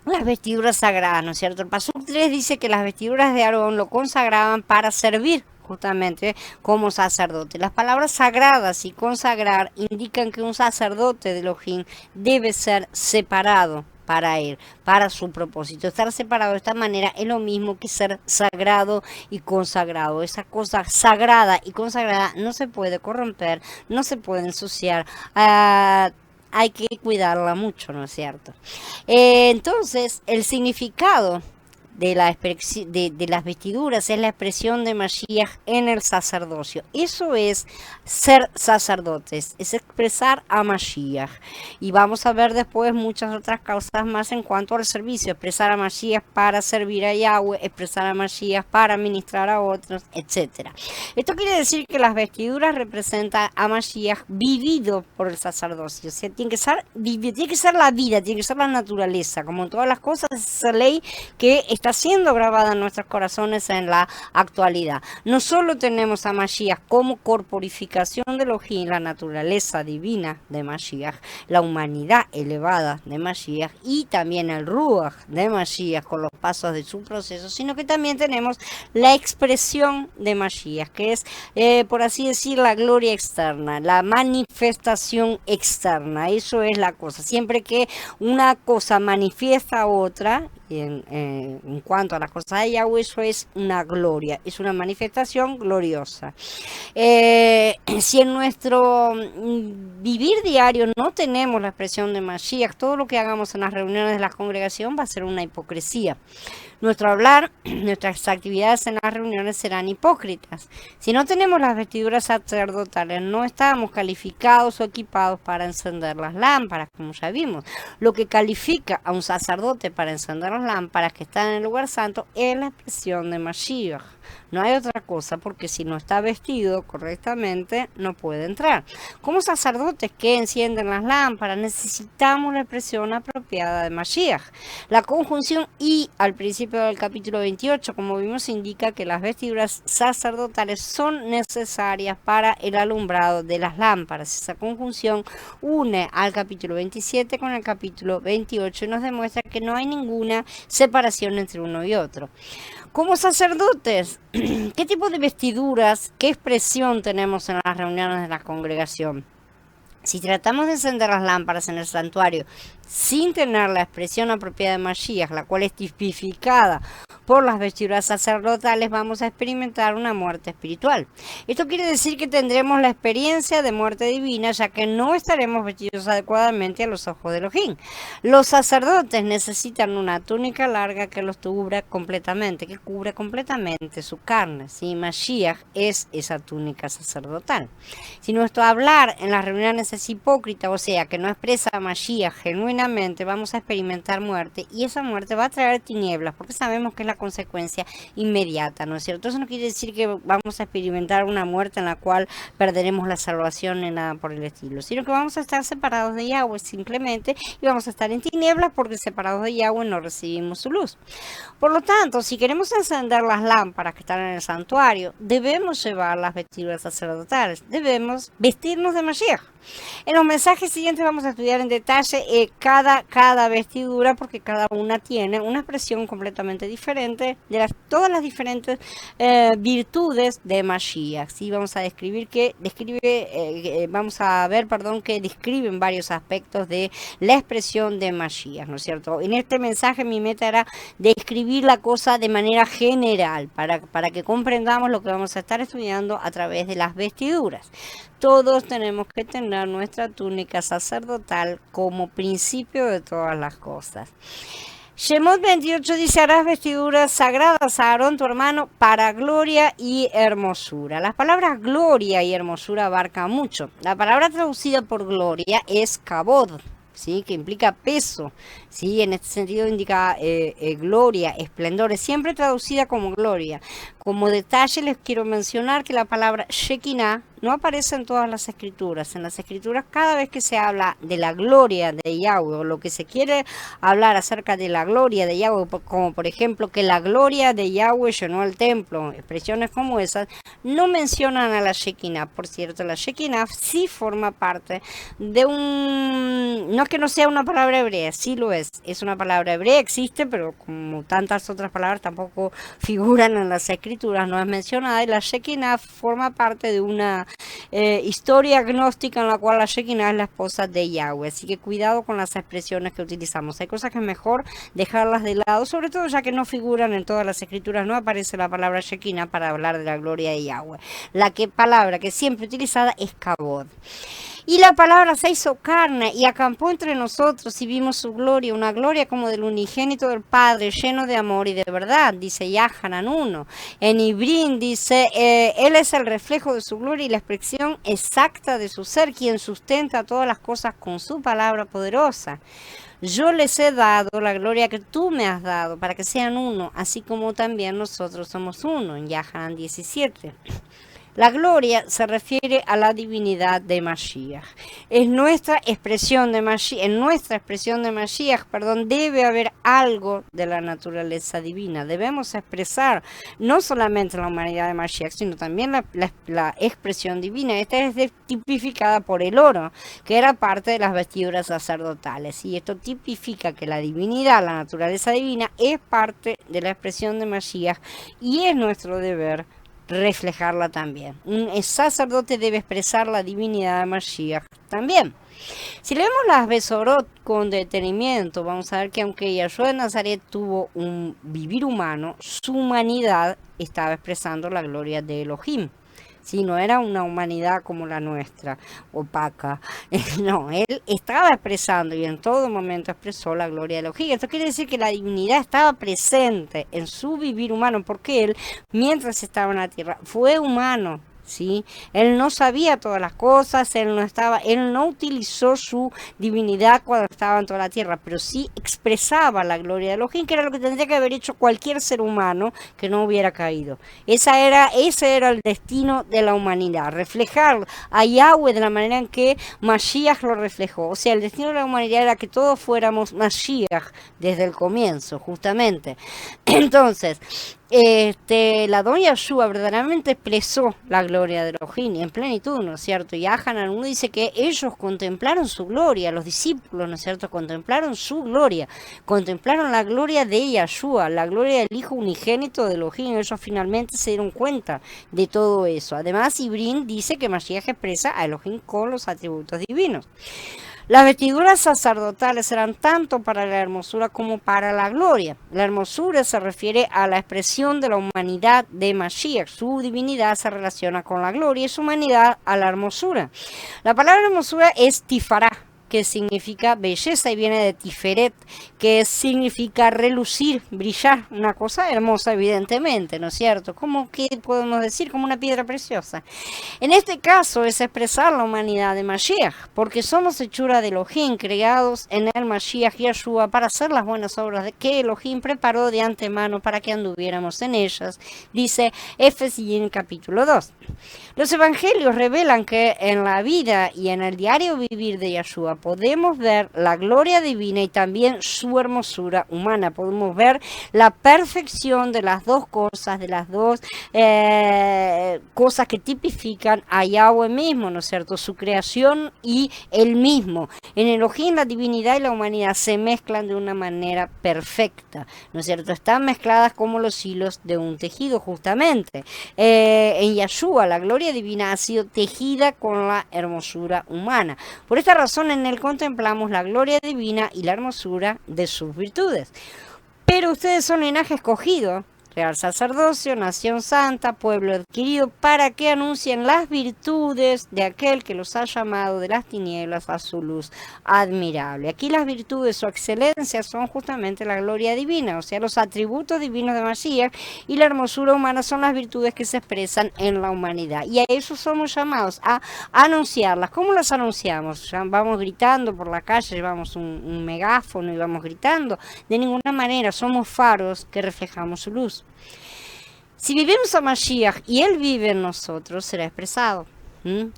las vestiduras sagradas, ¿no es cierto? El pasuk 3 dice que las vestiduras de Aarón lo consagraban para servir justamente como sacerdote. Las palabras sagradas y consagrar indican que un sacerdote de Elohim debe ser separado para él, para su propósito. Estar separado de esta manera es lo mismo que ser sagrado y consagrado. Esa cosa sagrada y consagrada no se puede corromper, no se puede ensuciar. Hay que cuidarla mucho, ¿no es cierto? Entonces, el significado de las vestiduras es la expresión de Mashiach en el sacerdocio. Eso es ser sacerdotes, es expresar a Mashiach. Y vamos a ver después muchas otras causas más en cuanto al servicio. Expresar a Mashiach para servir a Yahweh, expresar a Mashiach para ministrar a otros, etc. Esto quiere decir que las vestiduras representan a Mashiach vivido por el sacerdocio. O sea, tiene que ser la vida, tiene que ser la naturaleza. Como en todas las cosas, esa ley que está siendo grabada en nuestros corazones en la actualidad. No solo tenemos a Mashiach como corporificación de Elohim, la naturaleza divina de Mashiach, la humanidad elevada de Mashiach y también el Ruach de Mashiach con los pasos de su proceso, sino que también tenemos la expresión de Mashiach, que es, por así decir, la gloria externa, la manifestación externa. Eso es la cosa. Siempre que una cosa manifiesta a otra, en cuanto a las cosas de Yahweh, eso es una gloria, es una manifestación gloriosa. Si en nuestro vivir diario no tenemos la expresión de Mashiach, todo lo que hagamos en las reuniones de la congregación va a ser una hipocresía. Nuestro hablar, nuestras actividades en las reuniones serán hipócritas. Si no tenemos las vestiduras sacerdotales, no estamos calificados o equipados para encender las lámparas, como ya vimos. Lo que califica a un sacerdote para encender las lámparas que están en el lugar santo es la expresión de Mashiach. No hay otra cosa, porque si no está vestido correctamente, no puede entrar. Como sacerdotes que encienden las lámparas, necesitamos la expresión apropiada de Mashiach. La conjunción y al principio del capítulo 28, como vimos, indica que las vestiduras sacerdotales son necesarias para el alumbrado de las lámparas. Esa conjunción une al capítulo 27 con el capítulo 28 y nos demuestra que no hay ninguna separación entre uno y otro. Como sacerdotes, ¿qué tipo de vestiduras, qué expresión tenemos en las reuniones de la congregación? Si tratamos de encender las lámparas en el santuario sin tener la expresión apropiada de Mashiach, la cual es tipificada por las vestiduras sacerdotales, vamos a experimentar una muerte espiritual. Esto quiere decir que tendremos la experiencia de muerte divina, ya que no estaremos vestidos adecuadamente a los ojos de Elohim. Los sacerdotes necesitan una túnica larga que los cubra completamente, que cubre completamente su carne. ¿Sí? Mashiach es esa túnica sacerdotal. Si nuestro hablar en las reuniones es hipócrita, o sea, que no expresa a Mashiach genuinamente, vamos a experimentar muerte, y esa muerte va a traer tinieblas, porque sabemos que es la consecuencia inmediata, ¿no es cierto? Eso no quiere decir que vamos a experimentar una muerte en la cual perderemos la salvación ni nada por el estilo, sino que vamos a estar separados de Yahweh simplemente, y vamos a estar en tinieblas porque separados de Yahweh no recibimos su luz. Por lo tanto, si queremos encender las lámparas que están en el santuario, debemos llevar las vestiduras sacerdotales, debemos vestirnos de Mashiach. En los mensajes siguientes vamos a estudiar en detalle cada vestidura, porque cada una tiene una expresión completamente diferente de todas las diferentes virtudes de Mashiach. ¿Sí? Vamos a ver que describen varios aspectos de la expresión de Mashiach, ¿no es cierto? En este mensaje mi meta era describir la cosa de manera general, para que comprendamos lo que vamos a estar estudiando a través de las vestiduras. Todos tenemos que tener nuestra túnica sacerdotal como principio de todas las cosas. Shemot 28 dice, harás vestiduras sagradas a Aarón tu hermano para gloria y hermosura. Las palabras gloria y hermosura abarcan mucho. La palabra traducida por gloria es kabod, ¿sí? Que implica peso, ¿sí? En este sentido indica gloria, esplendor, es siempre traducida como gloria. Como detalle les quiero mencionar que la palabra Shekinah no aparece en todas las escrituras. En las escrituras, cada vez que se habla de la gloria de Yahweh, o lo que se quiere hablar acerca de la gloria de Yahweh, como por ejemplo que la gloria de Yahweh llenó el templo, expresiones como esas, no mencionan a la Shekinah. Por cierto, la Shekinah sí forma parte de no es que no sea una palabra hebrea, sí lo es una palabra hebrea, existe, pero como tantas otras palabras tampoco figuran en las escrituras, no es mencionada, y la Shekinah forma parte de una historia gnóstica en la cual la Shekinah es la esposa de Yahweh, así que cuidado con las expresiones que utilizamos. Hay cosas que es mejor dejarlas de lado, sobre todo ya que no figuran en todas las escrituras, no aparece la palabra Shekinah para hablar de la gloria de Yahweh. Palabra que siempre utilizada es kabod. Y la palabra se hizo carne y acampó entre nosotros y vimos su gloria, una gloria como del unigénito del Padre, lleno de amor y de verdad, dice Yahanan 1. En Ibrín dice, Él es el reflejo de su gloria y la expresión exacta de su ser, quien sustenta todas las cosas con su palabra poderosa. Yo les he dado la gloria que tú me has dado, para que sean uno, así como también nosotros somos uno, en Yahanan 17. La gloria se refiere a la divinidad de Mashiach. En nuestra expresión de Mashiach, debe haber algo de la naturaleza divina. Debemos expresar no solamente la humanidad de Mashiach, sino también la expresión divina. Esta es tipificada por el oro, que era parte de las vestiduras sacerdotales. Y esto tipifica que la divinidad, la naturaleza divina, es parte de la expresión de Mashiach y es nuestro deber reflejarla también. Un sacerdote debe expresar la divinidad de Mashiach también. Si leemos las Besorot con detenimiento, vamos a ver que aunque Yahshua de Nazaret tuvo un vivir humano, su humanidad estaba expresando la gloria de Elohim. Sí, no era una humanidad como la nuestra, opaca. No, él estaba expresando y en todo momento expresó la gloria de Elohim. Esto quiere decir que la divinidad estaba presente en su vivir humano, porque él, mientras estaba en la tierra, fue humano. ¿Sí? Él no sabía todas las cosas, él no utilizó su divinidad cuando estaba en toda la tierra, pero sí expresaba la gloria de Elohim, que era lo que tendría que haber hecho cualquier ser humano que no hubiera caído. Ese era el destino de la humanidad, reflejar a Yahweh de la manera en que Mashiach lo reflejó. O sea, el destino de la humanidad era que todos fuéramos Mashiach desde el comienzo, justamente. Entonces, la don Yahshua verdaderamente expresó la gloria de Elohim en plenitud, ¿no es cierto? Y Hanan 1 dice que ellos contemplaron su gloria, los discípulos, ¿no es cierto? Contemplaron su gloria, contemplaron la gloria de Yahshua, la gloria del Hijo unigénito de Elohim. Ellos finalmente se dieron cuenta de todo eso. Además, Ibrín dice que Mashiach expresa a Elohim con los atributos divinos. Las vestiduras sacerdotales eran tanto para la hermosura como para la gloria. La hermosura se refiere a la expresión de la humanidad de Mashiach. Su divinidad se relaciona con la gloria y su humanidad a la hermosura. La palabra hermosura es tifará, que significa belleza, y viene de tiferet, que significa relucir, brillar, una cosa hermosa evidentemente, ¿no es cierto? Como que podemos decir, como una piedra preciosa. En este caso es expresar la humanidad de Mashiach, porque somos hechura de Elohim, creados en el Mashiach Yahshua para hacer las buenas obras que Elohim preparó de antemano para que anduviéramos en ellas, dice Efesios capítulo 2. Los evangelios revelan que en la vida y en el diario vivir de Yahshua podemos ver la gloria divina y también su hermosura humana. Podemos ver la perfección de las dos cosas, de las dos cosas que tipifican a Yahweh mismo, ¿no es cierto? Su creación y él mismo. En Elohim la divinidad y la humanidad se mezclan de una manera perfecta, ¿no es cierto? Están mezcladas como los hilos de un tejido, justamente. En Yahshua la gloria divina ha sido tejida con la hermosura humana. Por esta razón en él contemplamos la gloria divina y la hermosura de sus virtudes. Pero ustedes son linaje escogido, real sacerdocio, nación santa, pueblo adquirido, para que anuncien las virtudes de aquel que los ha llamado de las tinieblas a su luz admirable. Aquí las virtudes o excelencias son justamente la gloria divina, o sea, los atributos divinos de Mashiach, y la hermosura humana son las virtudes que se expresan en la humanidad. Y a eso somos llamados, a anunciarlas. ¿Cómo las anunciamos? Vamos gritando por la calle, llevamos un megáfono y vamos gritando. De ninguna manera, somos faros que reflejamos su luz. Si vivimos a Mashiach y Él vive en nosotros, será expresado.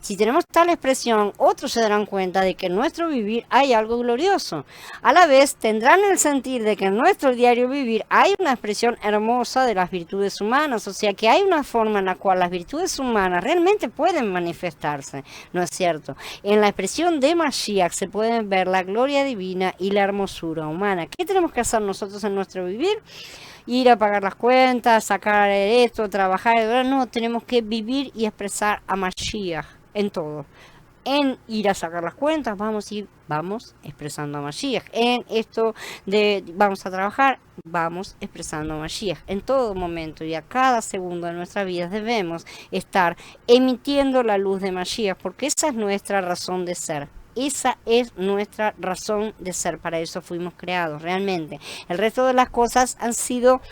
Si tenemos tal expresión, otros se darán cuenta de que en nuestro vivir hay algo glorioso. A la vez, tendrán el sentir de que en nuestro diario vivir hay una expresión hermosa de las virtudes humanas, o sea que hay una forma en la cual las virtudes humanas realmente pueden manifestarse, ¿no es cierto? En la expresión de Mashiach se pueden ver la gloria divina y la hermosura humana. ¿Qué tenemos que hacer nosotros en nuestro vivir? Ir a pagar las cuentas, sacar esto, trabajar. No, tenemos que vivir y expresar a Mashiach en todo. En ir a sacar las cuentas, vamos expresando a Mashiach. En esto de vamos a trabajar, vamos expresando a Mashiach. En todo momento y a cada segundo de nuestra vida debemos estar emitiendo la luz de Mashiach, porque esa es nuestra razón de ser. Esa es nuestra razón de ser, para eso fuimos creados realmente. El resto de las cosas han sido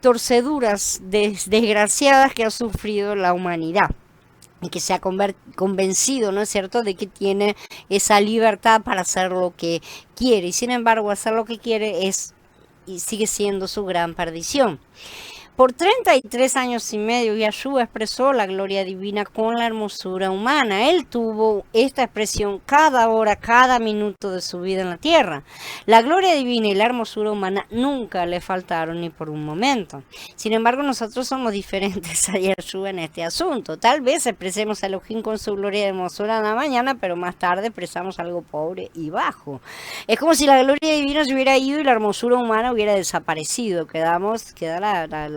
torceduras desgraciadas que ha sufrido la humanidad y que se ha convencido, ¿no es cierto?, de que tiene esa libertad para hacer lo que quiere, y sin embargo hacer lo que quiere es y sigue siendo su gran perdición. Por 33 años y medio, Yahshua expresó la gloria divina con la hermosura humana. Él tuvo esta expresión cada hora, cada minuto de su vida en la tierra. La gloria divina y la hermosura humana nunca le faltaron ni por un momento. Sin embargo, nosotros somos diferentes a Yahshua en este asunto. Tal vez expresemos a Elohim con su gloria y hermosura en la mañana, pero más tarde expresamos algo pobre y bajo. Es como si la gloria divina se hubiera ido y la hermosura humana hubiera desaparecido. Queda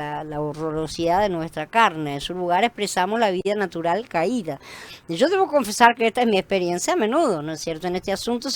la horrorosidad de nuestra carne. En su lugar expresamos la vida natural caída. Yo debo confesar que esta es mi experiencia a menudo, ¿no es cierto? En este asunto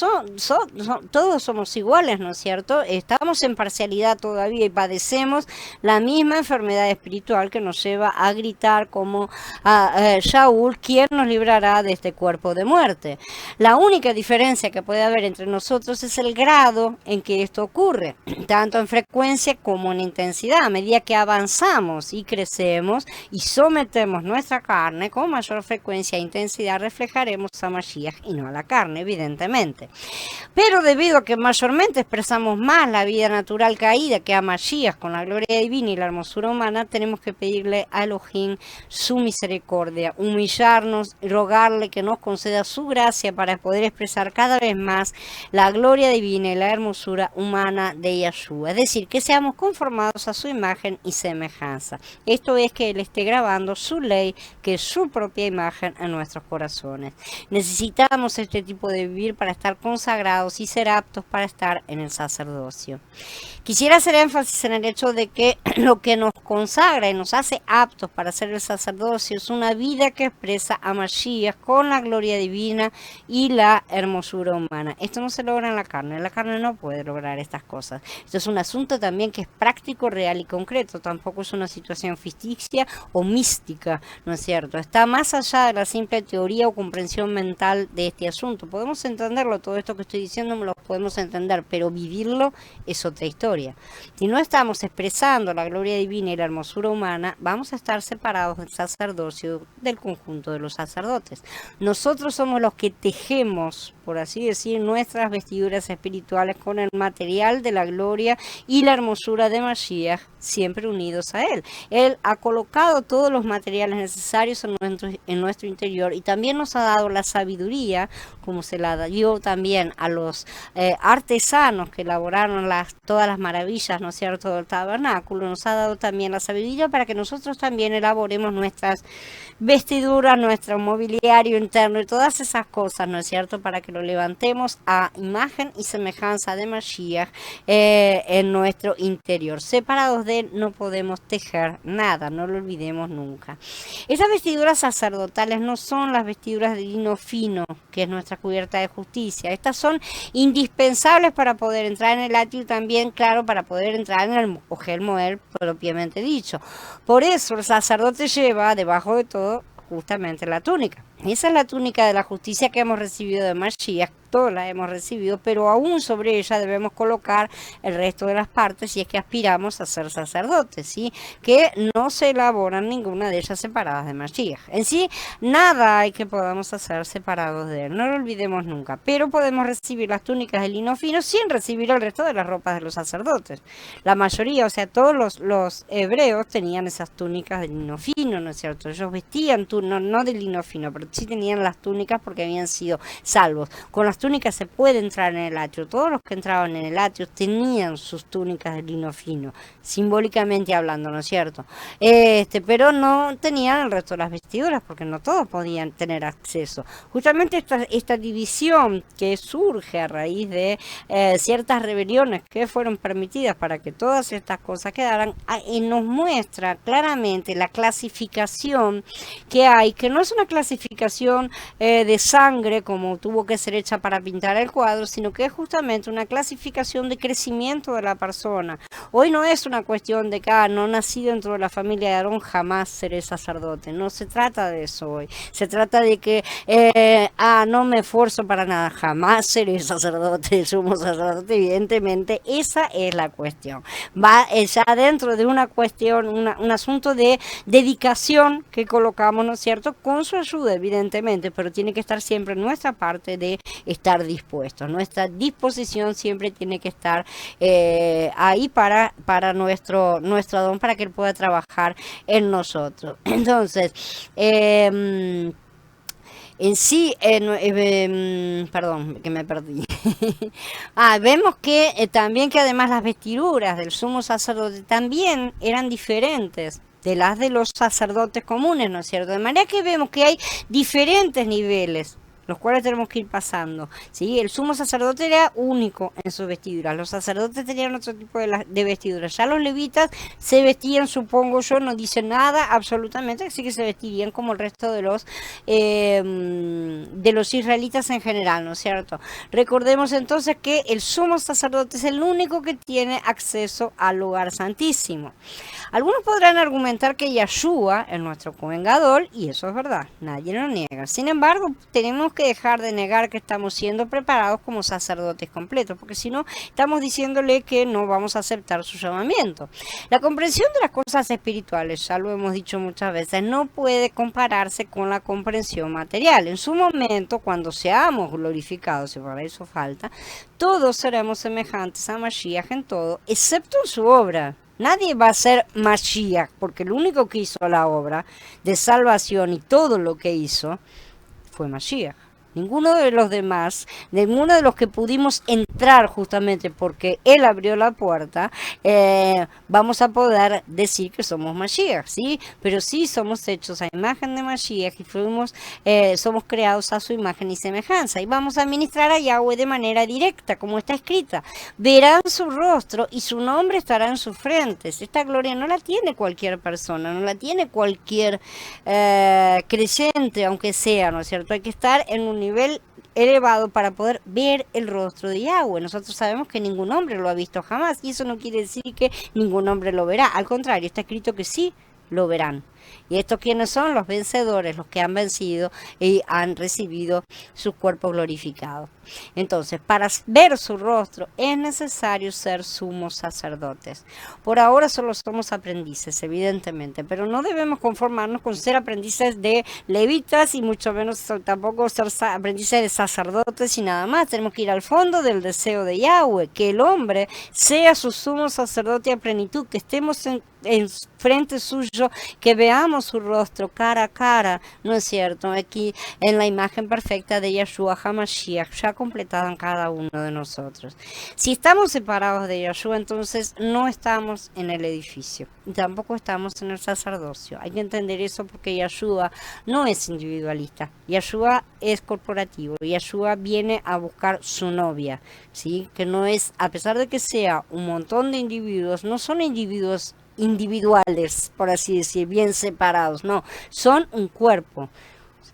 todos somos iguales, ¿no es cierto? Estamos en parcialidad todavía y padecemos la misma enfermedad espiritual que nos lleva a gritar como a Shaul, ¿quién nos librará de este cuerpo de muerte? La única diferencia que puede haber entre nosotros es el grado en que esto ocurre, tanto en frecuencia como en intensidad. A medida que avanzamos y crecemos y sometemos nuestra carne con mayor frecuencia e intensidad, reflejaremos a Mashiach y no a la carne, evidentemente. Pero debido a que mayormente expresamos más la vida natural caída que a Mashiach con la gloria divina y la hermosura humana, tenemos que pedirle a Elohim su misericordia, humillarnos, rogarle que nos conceda su gracia para poder expresar cada vez más la gloria divina y la hermosura humana de Yahshua. Es decir, que seamos conformados a su imagen y semejanza. Esto es que Él esté grabando su ley, que es su propia imagen en nuestros corazones. Necesitamos este tipo de vivir para estar consagrados y ser aptos para estar en el sacerdocio. Quisiera hacer énfasis en el hecho de que lo que nos consagra y nos hace aptos para hacer el sacerdocio es una vida que expresa a Mashiach con la gloria divina y la hermosura humana. Esto no se logra en la carne no puede lograr estas cosas. Esto es un asunto también que es práctico, real y concreto, tampoco es una situación ficticia o mística, ¿no es cierto? Está más allá de la simple teoría o comprensión mental de este asunto. Podemos entenderlo, todo esto que estoy diciendo me lo podemos entender, pero vivirlo es otra historia. Si no estamos expresando la gloria divina y la hermosura humana, vamos a estar separados del sacerdocio del conjunto de los sacerdotes. Nosotros somos los que tejemos, por así decir, nuestras vestiduras espirituales con el material de la gloria y la hermosura de Mashiach, siempre unidos a Él. Él ha colocado todos los materiales necesarios en nuestro interior y también nos ha dado la sabiduría, como se la dio también a los artesanos que elaboraron todas las maravillas, ¿no es cierto?, del tabernáculo. Nos ha dado también la sabiduría para que nosotros también elaboremos nuestras vestiduras, nuestro mobiliario interno y todas esas cosas, ¿no es cierto?, para que lo lo levantemos a imagen y semejanza de Mashiach en nuestro interior. Separados de él no podemos tejer nada, no lo olvidemos nunca. Estas vestiduras sacerdotales no son las vestiduras de lino fino, que es nuestra cubierta de justicia. Estas son indispensables para poder entrar en el atrio y también, claro, para poder entrar en el Ohel Moed propiamente dicho. Por eso el sacerdote lleva debajo de todo justamente la túnica. Esa es la túnica de la justicia que hemos recibido de Mashiach, todas la hemos recibido, pero aún sobre ella debemos colocar el resto de las partes si es que aspiramos a ser sacerdotes, ¿sí? Que no se elaboran ninguna de ellas separadas de Mashiach. En sí, nada hay que podamos hacer separados de él, no lo olvidemos nunca, pero podemos recibir las túnicas de lino fino sin recibir el resto de las ropas de los sacerdotes. La mayoría, o sea, todos los hebreos tenían esas túnicas de lino fino, ¿no es cierto? Ellos vestían, no de lino fino, pero sí tenían las túnicas porque habían sido salvos. Con las túnicas se puede entrar en el atrio. Todos los que entraban en el atrio tenían sus túnicas de lino fino, simbólicamente hablando, ¿no es cierto? Pero no tenían el resto de las vestiduras porque no todos podían tener acceso. Justamente esta división que surge a raíz de ciertas rebeliones que fueron permitidas para que todas estas cosas quedaran, nos muestra claramente la clasificación que hay, que no es una clasificación de sangre como tuvo que ser hecha para pintar el cuadro, sino que es justamente una clasificación de crecimiento de la persona. Hoy no es una cuestión de que no nací dentro de la familia de Aarón, jamás seré sacerdote. No se trata de eso hoy. Se trata de que no me esfuerzo para nada, jamás seré sacerdote, sumo sacerdote. Evidentemente esa es la cuestión. Va ya dentro de una cuestión, un asunto de dedicación que colocamos, ¿no es cierto?, con su ayuda, evidentemente, pero tiene que estar siempre en nuestra parte de estar dispuestos. Nuestra disposición siempre tiene que estar ahí para nuestro don, para que él pueda trabajar en nosotros. Entonces, en sí, perdón, que me perdí. Vemos que también que además las vestiduras del sumo sacerdote también eran diferentes de las de los sacerdotes comunes, ¿no es cierto? De manera que vemos que hay diferentes niveles, los cuales tenemos que ir pasando, ¿sí? El sumo sacerdote era único en sus vestiduras, los sacerdotes tenían otro tipo de vestiduras, ya los levitas se vestían, supongo yo, no dice nada absolutamente, así que se vestirían como el resto de los israelitas en general, ¿no es cierto? Recordemos entonces que el sumo sacerdote es el único que tiene acceso al lugar santísimo. Algunos podrán argumentar que Yahshua es nuestro Cohen Gadol, y eso es verdad, nadie lo niega. Sin embargo, tenemos que dejar de negar que estamos siendo preparados como sacerdotes completos, porque si no, estamos diciéndole que no vamos a aceptar su llamamiento. La comprensión de las cosas espirituales, ya lo hemos dicho muchas veces, no puede compararse con la comprensión material. En su momento, cuando seamos glorificados, y para eso falta, todos seremos semejantes a Mashiach en todo, excepto en su obra. Nadie va a ser Mashiach, porque el único que hizo la obra de salvación y todo lo que hizo fue Mashiach. Ninguno de los demás, ninguno de los que pudimos entrar justamente porque él abrió la puerta, vamos a poder decir que somos Mashiach, ¿sí? Pero sí somos hechos a imagen de Mashiach y somos creados a su imagen y semejanza. Y vamos a ministrar a Yahweh de manera directa, como está escrita. Verán su rostro y su nombre estará en sus frentes. Esta gloria no la tiene cualquier persona, no la tiene cualquier creyente, aunque sea, ¿no es cierto? Hay que estar en un nivel elevado para poder ver el rostro de Yahweh. Nosotros sabemos que ningún hombre lo ha visto jamás y eso no quiere decir que ningún hombre lo verá. Al contrario, está escrito que sí lo verán. ¿Y estos quiénes son? Los vencedores, los que han vencido y han recibido sus cuerpos glorificados. Entonces, para ver su rostro es necesario ser sumos sacerdotes. Por ahora solo somos aprendices, evidentemente, pero no debemos conformarnos con ser aprendices de levitas y mucho menos tampoco ser aprendices de sacerdotes y nada más. Tenemos que ir al fondo del deseo de Yahweh, que el hombre sea su sumo sacerdote a plenitud, que estemos en frente suyo, que veamos veamos su rostro cara a cara, ¿no es cierto? Aquí en la imagen perfecta de Yeshua HaMashiach, ya completada en cada uno de nosotros. Si estamos separados de Yeshua, entonces no estamos en el edificio, y tampoco estamos en el sacerdocio. Hay que entender eso porque Yeshua no es individualista, Yeshua es corporativo, Yeshua viene a buscar su novia, ¿sí? Que no es, a pesar de que sea un montón de individuos, no son individuos individuales, por así decir, bien separados, no, son un cuerpo.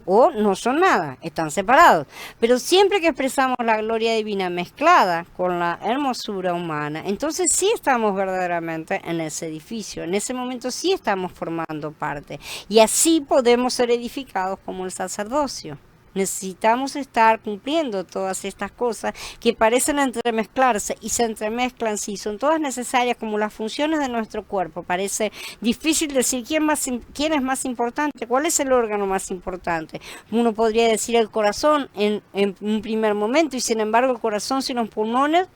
O no son nada, están separados. Pero siempre que expresamos la gloria divina mezclada con la hermosura humana, entonces sí estamos verdaderamente en ese edificio. En ese momento sí estamos formando parte. Y así podemos ser edificados como el sacerdocio. Necesitamos estar cumpliendo todas estas cosas que parecen entremezclarse y se entremezclan, sí, son todas necesarias como las funciones de nuestro cuerpo. Parece difícil decir quién es más importante, cuál es el órgano más importante. Uno podría decir el corazón en un primer momento, y sin embargo el corazón sin los pulmones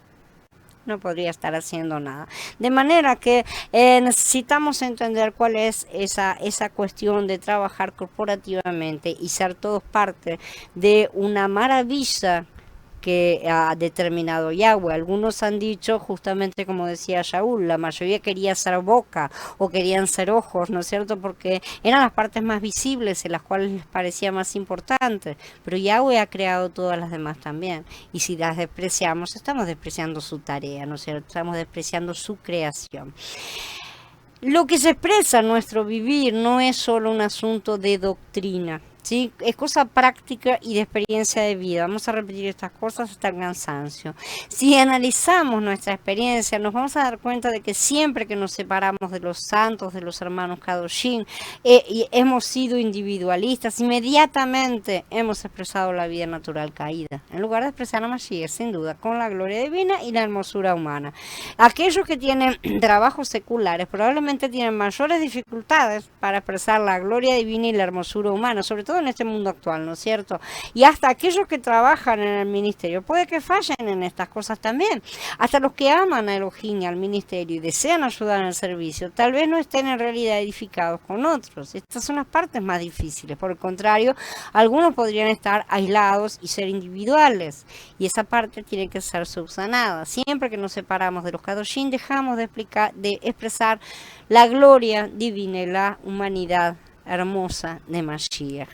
no podría estar haciendo nada. De manera que necesitamos entender cuál es esa cuestión de trabajar corporativamente y ser todos parte de una maravilla que ha determinado Yahweh. Algunos han dicho, justamente como decía Shaul, la mayoría quería ser boca o querían ser ojos, ¿no es cierto? Porque eran las partes más visibles, en las cuales les parecía más importante. Pero Yahweh ha creado todas las demás también. Y si las despreciamos, estamos despreciando su tarea, ¿no es cierto? Estamos despreciando su creación. Lo que se expresa en nuestro vivir no es solo un asunto de doctrina, ¿sí? Es cosa práctica y de experiencia de vida. Vamos a repetir estas cosas hasta el cansancio. Si analizamos nuestra experiencia, nos vamos a dar cuenta de que siempre que nos separamos de los santos, de los hermanos Kadoshim, y hemos sido individualistas, inmediatamente hemos expresado la vida natural caída, en lugar de expresar a Mashiach, sin duda, con la gloria divina y la hermosura humana. Aquellos que tienen trabajos seculares probablemente tienen mayores dificultades para expresar la gloria divina y la hermosura humana, sobre todo en este mundo actual, ¿no es cierto? Y hasta aquellos que trabajan en el ministerio, puede que fallen en estas cosas también. Hasta los que aman a Elohim y al ministerio y desean ayudar en el servicio, tal vez no estén en realidad edificados con otros. Estas son las partes más difíciles. Por el contrario, algunos podrían estar aislados y ser individuales, y esa parte tiene que ser subsanada. Siempre que nos separamos de los Kadoshim, dejamos de expresar la gloria divina y la humanidad hermosa de Mashiach.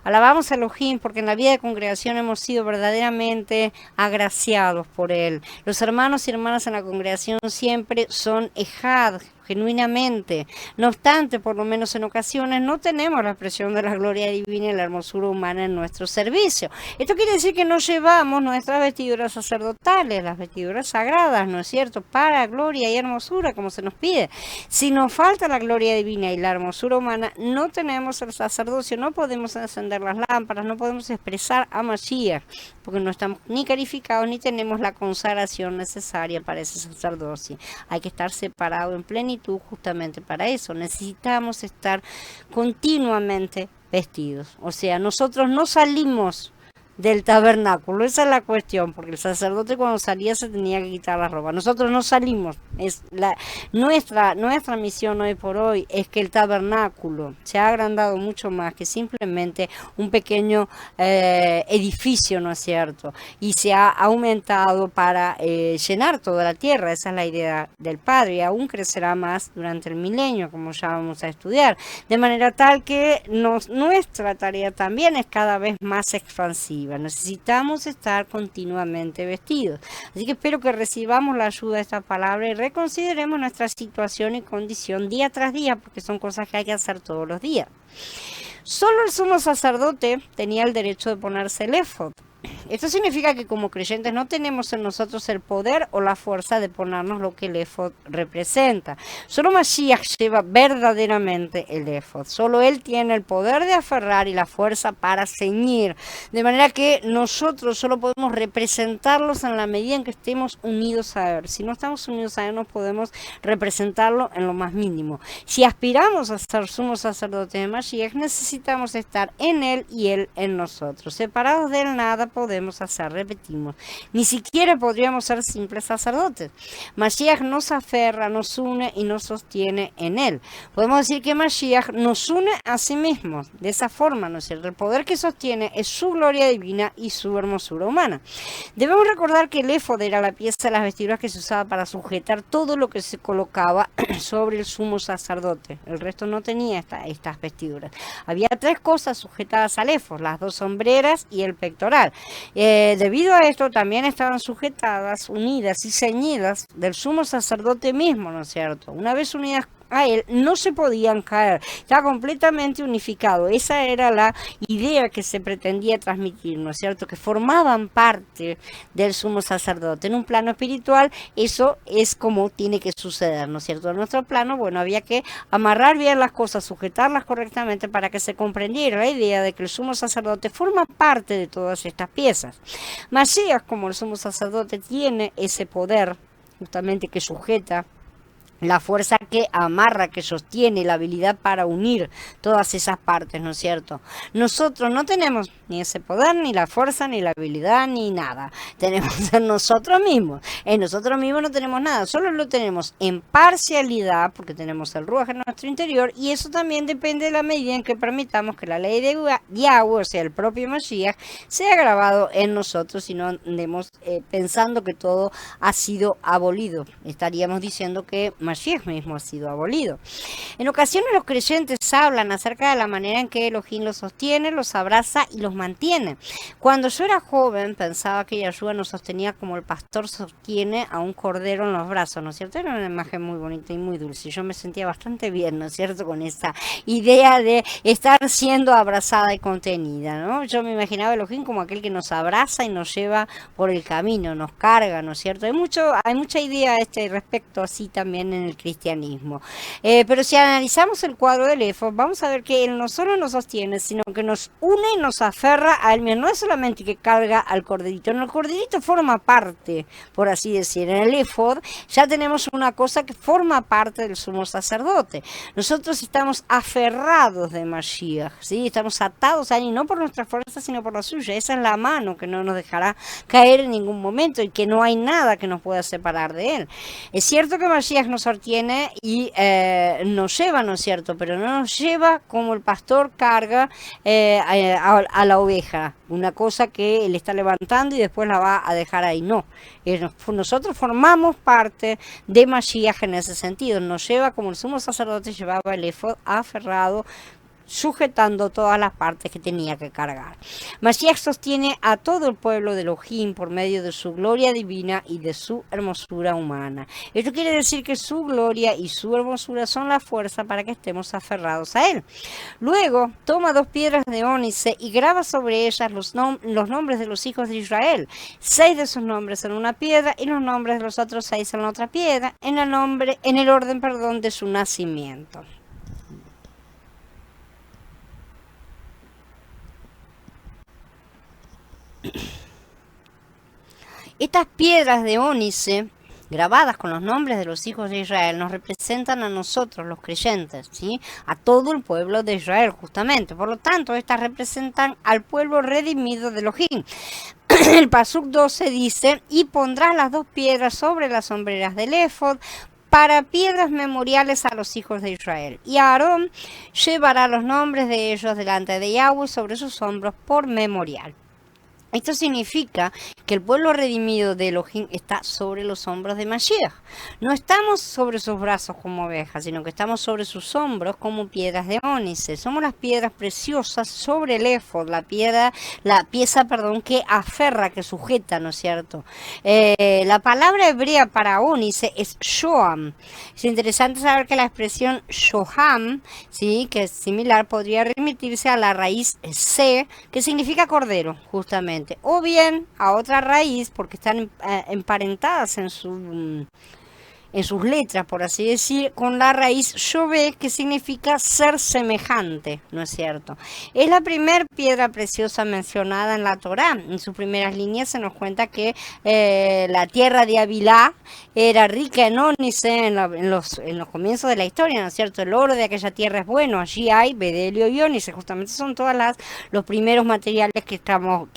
Alabamos a Elohim porque en la vida de congregación hemos sido verdaderamente agraciados por él. Los hermanos y hermanas en la congregación siempre son ejad, genuinamente. No obstante, por lo menos en ocasiones, no tenemos la expresión de la gloria divina y la hermosura humana en nuestro servicio. Esto quiere decir que no llevamos nuestras vestiduras sacerdotales, las vestiduras sagradas, ¿no es cierto?, para gloria y hermosura, como se nos pide. Si nos falta la gloria divina y la hermosura humana, no tenemos el sacerdocio, no podemos encender las lámparas, no podemos expresar a Mashiach, porque no estamos ni calificados ni tenemos la consagración necesaria para ese sacerdocio. Hay que estar separado en plenitud justamente para eso. Necesitamos estar continuamente vestidos. O sea, nosotros no salimos del tabernáculo, esa es la cuestión, porque el sacerdote cuando salía se tenía que quitar la ropa. Nosotros no salimos, nuestra misión hoy por hoy es que el tabernáculo se ha agrandado mucho más que simplemente un pequeño edificio, ¿no es cierto? Y se ha aumentado para llenar toda la tierra. Esa es la idea del Padre, y aún crecerá más durante el milenio, como ya vamos a estudiar, de manera tal que nuestra tarea también es cada vez más expansiva. Necesitamos estar continuamente vestidos. Así que espero que recibamos la ayuda de esta palabra y reconsideremos nuestra situación y condición día tras día, porque son cosas que hay que hacer todos los días. Solo el sumo sacerdote tenía el derecho de ponerse el éfod. Esto significa que como creyentes no tenemos en nosotros el poder o la fuerza de ponernos lo que el éfod representa. Solo Mashiach lleva verdaderamente el éfod. Solo él tiene el poder de aferrar y la fuerza para ceñir. De manera que nosotros solo podemos representarlos en la medida en que estemos unidos a él. Si no estamos unidos a él, no podemos representarlo en lo más mínimo. Si aspiramos a ser sumo sacerdote de Mashiach, necesitamos estar en él y él en nosotros. Separados de él nada podemos hacer, repetimos. Ni siquiera podríamos ser simples sacerdotes. Mashiach nos aferra, nos une y nos sostiene en él. Podemos decir que Mashiach nos une a sí mismo, de esa forma, ¿no es cierto? El poder que sostiene es su gloria divina y su hermosura humana. Debemos recordar que el éfod era la pieza de las vestiduras que se usaba para sujetar todo lo que se colocaba sobre el sumo sacerdote. El resto no tenía estas vestiduras. Había 3 cosas sujetadas al éfod, las 2 sombreras y el pectoral. Debido a esto también estaban sujetadas, unidas y ceñidas del sumo sacerdote mismo, ¿no es cierto? Una vez unidas a él, no se podían caer, estaba completamente unificado. Esa era la idea que se pretendía transmitir, ¿no es cierto? Que formaban parte del sumo sacerdote. En un plano espiritual, eso es como tiene que suceder, ¿no es cierto? En nuestro plano, bueno, había que amarrar bien las cosas, sujetarlas correctamente para que se comprendiera la idea de que el sumo sacerdote forma parte de todas estas piezas. Masías, como el sumo sacerdote, tiene ese poder justamente que sujeta, la fuerza que amarra, que sostiene, la habilidad para unir todas esas partes, ¿no es cierto? Nosotros no tenemos ni ese poder, ni la fuerza, ni la habilidad, ni nada. Tenemos en nosotros mismos. En nosotros mismos no tenemos nada, solo lo tenemos en parcialidad, porque tenemos el Ruach en nuestro interior, y eso también depende de la medida en que permitamos que la ley de Yahweh, o sea, el propio Mashiach, sea grabado en nosotros, y no andemos pensando que todo ha sido abolido. Estaríamos diciendo que Mashiach mismo ha sido abolido. En ocasiones los creyentes hablan acerca de la manera en que Elohim los sostiene, los abraza y los mantiene. Cuando yo era joven pensaba que Yahshua nos sostenía como el pastor sostiene a un cordero en los brazos, ¿no es cierto? Era una imagen muy bonita y muy dulce. Yo me sentía bastante bien, ¿no es cierto? Con esa idea de estar siendo abrazada y contenida, ¿no? Yo me imaginaba a Elohim como aquel que nos abraza y nos lleva por el camino, nos carga, ¿no es cierto? Hay mucha idea a este respecto así también en el cristianismo. Pero si analizamos el cuadro del éfod, vamos a ver que él no solo nos sostiene, sino que nos une y nos aferra a él mismo. No es solamente que carga al corderito, no, el corderito forma parte, por así decir. En el éfod ya tenemos una cosa que forma parte del sumo sacerdote. Nosotros estamos aferrados de Mashiach, ¿sí? Estamos atados a él, y no por nuestra fuerza, sino por la suya. Esa es la mano que no nos dejará caer en ningún momento y que no hay nada que nos pueda separar de él. Es cierto que Mashiach nos sostiene y nos lleva, ¿no es cierto? Pero no nos lleva como el pastor carga a la oveja, una cosa que él está levantando y después la va a dejar ahí. No, nosotros formamos parte de Mashiach en ese sentido. Nos lleva como el sumo sacerdote llevaba el éfod aferrado, sujetando todas las partes que tenía que cargar. Mashiach sostiene a todo el pueblo de Elohim por medio de su gloria divina y de su hermosura humana. Esto quiere decir que su gloria y su hermosura son la fuerza para que estemos aferrados a él. Luego toma 2 piedras de ónice y graba sobre ellas los nombres de los hijos de Israel. 6 de esos nombres en una piedra y los nombres de los otros 6 en la otra piedra, en el orden de su nacimiento. Estas piedras de ónice grabadas con los nombres de los hijos de Israel nos representan a nosotros, los creyentes, ¿sí? A todo el pueblo de Israel, justamente. Por lo tanto, estas representan al pueblo redimido de Elohim. El Pasuk 12 dice: y pondrás las 2 piedras sobre las sombreras del éfod para piedras memoriales a los hijos de Israel. Y Aarón llevará los nombres de ellos delante de Yahweh sobre sus hombros por memorial. Esto significa que el pueblo redimido de Elohim está sobre los hombros de Mashiach. No estamos sobre sus brazos como ovejas, sino que estamos sobre sus hombros como piedras de ónice. Somos las piedras preciosas sobre el éfod, la pieza, que aferra, que sujeta, ¿no es cierto? La palabra hebrea para ónice es shoam. Es interesante saber que la expresión shoham, ¿sí?, que es similar, podría remitirse a la raíz se, que significa cordero, justamente, o bien a otra raíz porque están emparentadas en en sus letras, por así decir, con la raíz Yové, que significa ser semejante, ¿no es cierto? Es la primera piedra preciosa mencionada en la Torá. En sus primeras líneas se nos cuenta que la tierra de Avilá era rica en ónice en los comienzos de la historia, ¿no es cierto? El oro de aquella tierra es bueno, allí hay bedelio y ónice, justamente son todas los primeros materiales que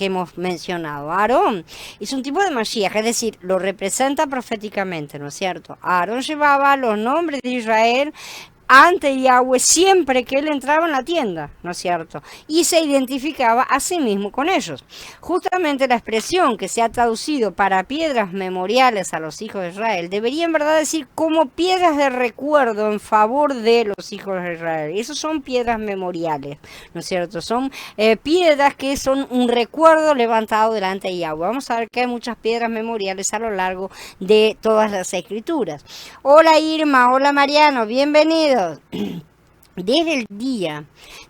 hemos mencionado. Aarón es un tipo de Mashiach, es decir, lo representa proféticamente, ¿no es cierto? Aarón llevaba los nombres de Israel ante Yahweh siempre que él entraba en la tienda, ¿no es cierto? Y se identificaba a sí mismo con ellos. Justamente la expresión que se ha traducido para piedras memoriales a los hijos de Israel debería en verdad decir como piedras de recuerdo en favor de los hijos de Israel. Y esos son piedras memoriales, ¿no es cierto? Son piedras que son un recuerdo levantado delante de Yahweh. Vamos a ver que hay muchas piedras memoriales a lo largo de todas las escrituras. Hola Irma, hola Mariano, bienvenidos. Desde el día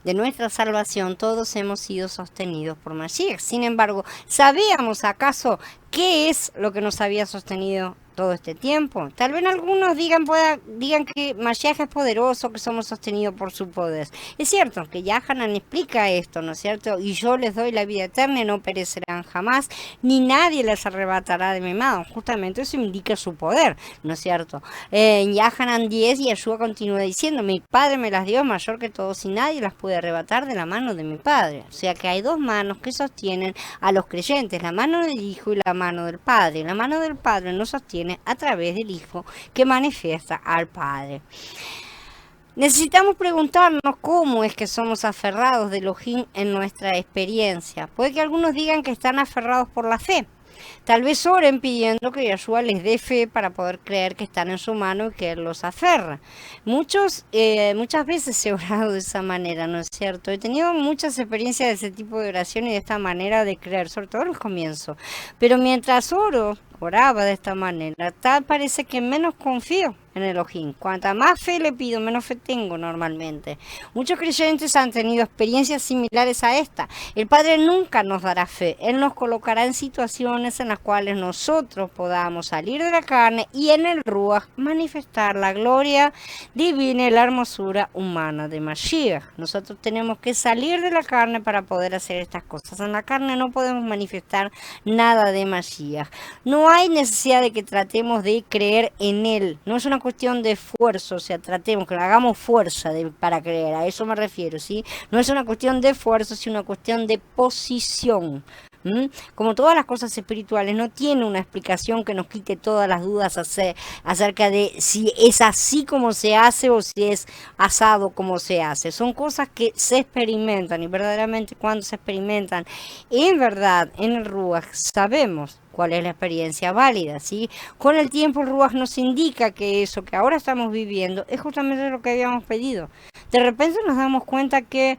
de nuestra salvación todos hemos sido sostenidos por Mashiach. Sin embargo, ¿sabíamos acaso qué es lo que nos había sostenido todo este tiempo? Tal vez algunos digan que Mashiach es poderoso, que somos sostenidos por su poder. Es cierto que Yahanan explica esto, ¿no es cierto? Y yo les doy la vida eterna y no perecerán jamás, ni nadie les arrebatará de mi mano. Justamente eso indica su poder, ¿no es cierto? En Yahanan 10, Yeshua continúa diciendo, mi Padre me las dio mayor que todos y nadie las puede arrebatar de la mano de mi Padre. O sea que hay dos manos que sostienen a los creyentes, la mano del Hijo y la mano del Padre. La mano del Padre nos sostiene a través del Hijo que manifiesta al Padre. Necesitamos preguntarnos cómo es que somos aferrados de Elohim en nuestra experiencia. Puede que algunos digan que están aferrados por la fe. Tal vez oren pidiendo que Yeshua les dé fe para poder creer que están en su mano y que Él los aferra. Muchas veces he orado de esa manera, ¿no es cierto? He tenido muchas experiencias de ese tipo de oración y de esta manera de creer, sobre todo en el comienzo. Pero mientras oraba de esta manera, tal parece que menos confío en Elohim. Cuanta más fe le pido, menos fe tengo normalmente. Muchos creyentes han tenido experiencias similares a esta. El Padre nunca nos dará fe. Él nos colocará en situaciones en las cuales nosotros podamos salir de la carne y en el Ruach manifestar la gloria divina y la hermosura humana de Mashiach. Nosotros tenemos que salir de la carne para poder hacer estas cosas. En la carne no podemos manifestar nada de Mashiach. No hay necesidad de que tratemos de creer en Él. No es una cuestión de esfuerzo, o sea, tratemos que hagamos fuerza para creer, a eso me refiero, ¿sí? No es una cuestión de esfuerzo, sino una cuestión de posición. Como todas las cosas espirituales, no tiene una explicación que nos quite todas las dudas acerca de si es así como se hace o si es asado como se hace. Son cosas que se experimentan y verdaderamente cuando se experimentan en verdad en el Ruach sabemos cuál es la experiencia válida, ¿sí? Con el tiempo el Ruach nos indica que eso que ahora estamos viviendo es justamente lo que habíamos pedido. De repente nos damos cuenta que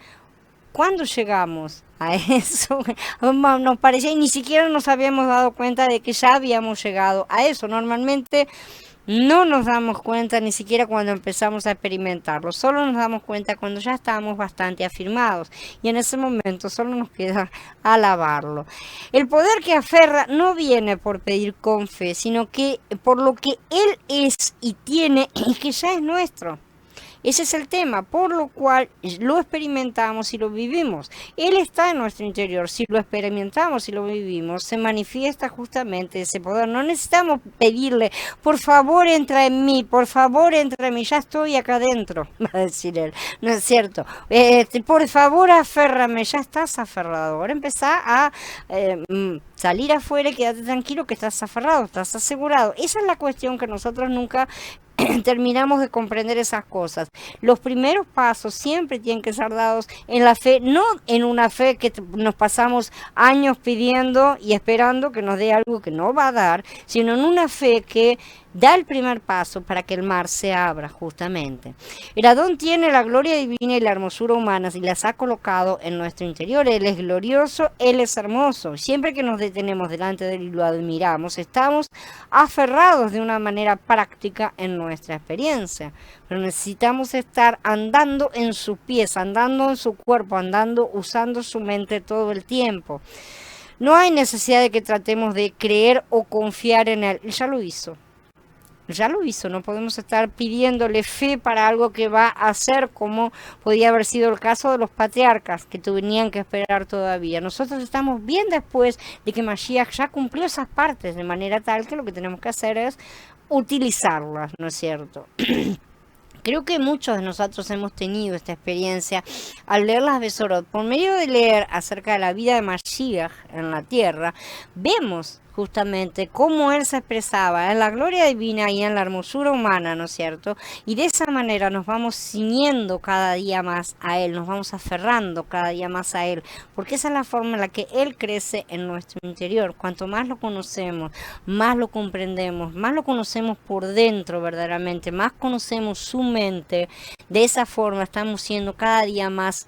cuando llegamos a eso, nos parecía y ni siquiera nos habíamos dado cuenta de que ya habíamos llegado a eso. Normalmente no nos damos cuenta ni siquiera cuando empezamos a experimentarlo, solo nos damos cuenta cuando ya estamos bastante afirmados y en ese momento solo nos queda alabarlo. El poder que aferra no viene por pedir con fe, sino que por lo que Él es y tiene y que ya es nuestro. Ese es el tema, por lo cual lo experimentamos y lo vivimos. Él está en nuestro interior. Si lo experimentamos y lo vivimos, se manifiesta justamente ese poder. No necesitamos pedirle, por favor entra en mí, por favor entra en mí, ya estoy acá adentro, va a decir él. No es cierto. Por favor aférrame, ya estás aferrado. Ahora empezá a salir afuera y quédate tranquilo que estás aferrado, estás asegurado. Esa es la cuestión que nosotros nunca terminamos de comprender esas cosas. Los primeros pasos siempre tienen que ser dados en la fe, no en una fe que nos pasamos años pidiendo y esperando que nos dé algo que no va a dar, sino en una fe que da el primer paso para que el mar se abra justamente. El Adón tiene la gloria divina y la hermosura humana y las ha colocado en nuestro interior. Él es glorioso, Él es hermoso. Siempre que nos detenemos delante de Él y lo admiramos, estamos aferrados de una manera práctica en nuestra experiencia. Pero necesitamos estar andando en sus pies, andando en su cuerpo, andando, usando su mente todo el tiempo. No hay necesidad de que tratemos de creer o confiar en Él. Él ya lo hizo. ya lo hizo, no podemos estar pidiéndole fe para algo que va a hacer, como podía haber sido el caso de los patriarcas que tenían que esperar todavía. Nosotros estamos bien después de que Mashiach ya cumplió esas partes, de manera tal que lo que tenemos que hacer es utilizarlas, ¿no es cierto? Creo que muchos de nosotros hemos tenido esta experiencia al leer las Besorot. Por medio de leer acerca de la vida de Mashiach en la tierra, vemos justamente cómo él se expresaba en la gloria divina y en la hermosura humana, ¿no es cierto? Y de esa manera nos vamos ciñendo cada día más a él, nos vamos aferrando cada día más a él, porque esa es la forma en la que él crece en nuestro interior. Cuanto más lo conocemos, más lo comprendemos, más lo conocemos por dentro verdaderamente, más conocemos su mente. De esa forma estamos siendo cada día más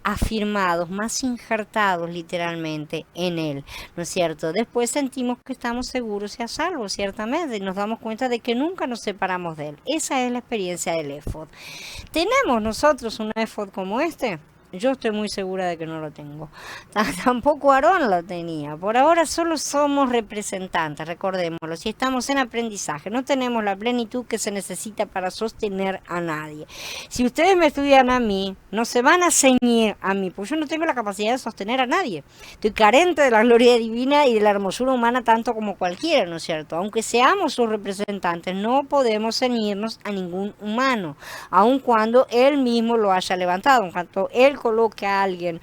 afirmados, más injertados literalmente en él, ¿no es cierto? Después sentimos que estamos seguros y a salvo, ciertamente, y nos damos cuenta de que nunca nos separamos de él. Esa es la experiencia del éfod. ¿Tenemos nosotros un éfod como este? Yo estoy muy segura de que no lo tengo. Tampoco Aarón lo tenía. Por ahora solo somos representantes, recordémoslo. Si estamos en aprendizaje, no tenemos la plenitud que se necesita para sostener a nadie. Si ustedes me estudian a mí, no se van a ceñir a mí, porque yo no tengo la capacidad de sostener a nadie. Estoy carente de la gloria divina y de la hermosura humana tanto como cualquiera, ¿no es cierto? Aunque seamos sus representantes, no podemos ceñirnos a ningún humano, aun cuando él mismo lo haya levantado, en cuanto él coloque a alguien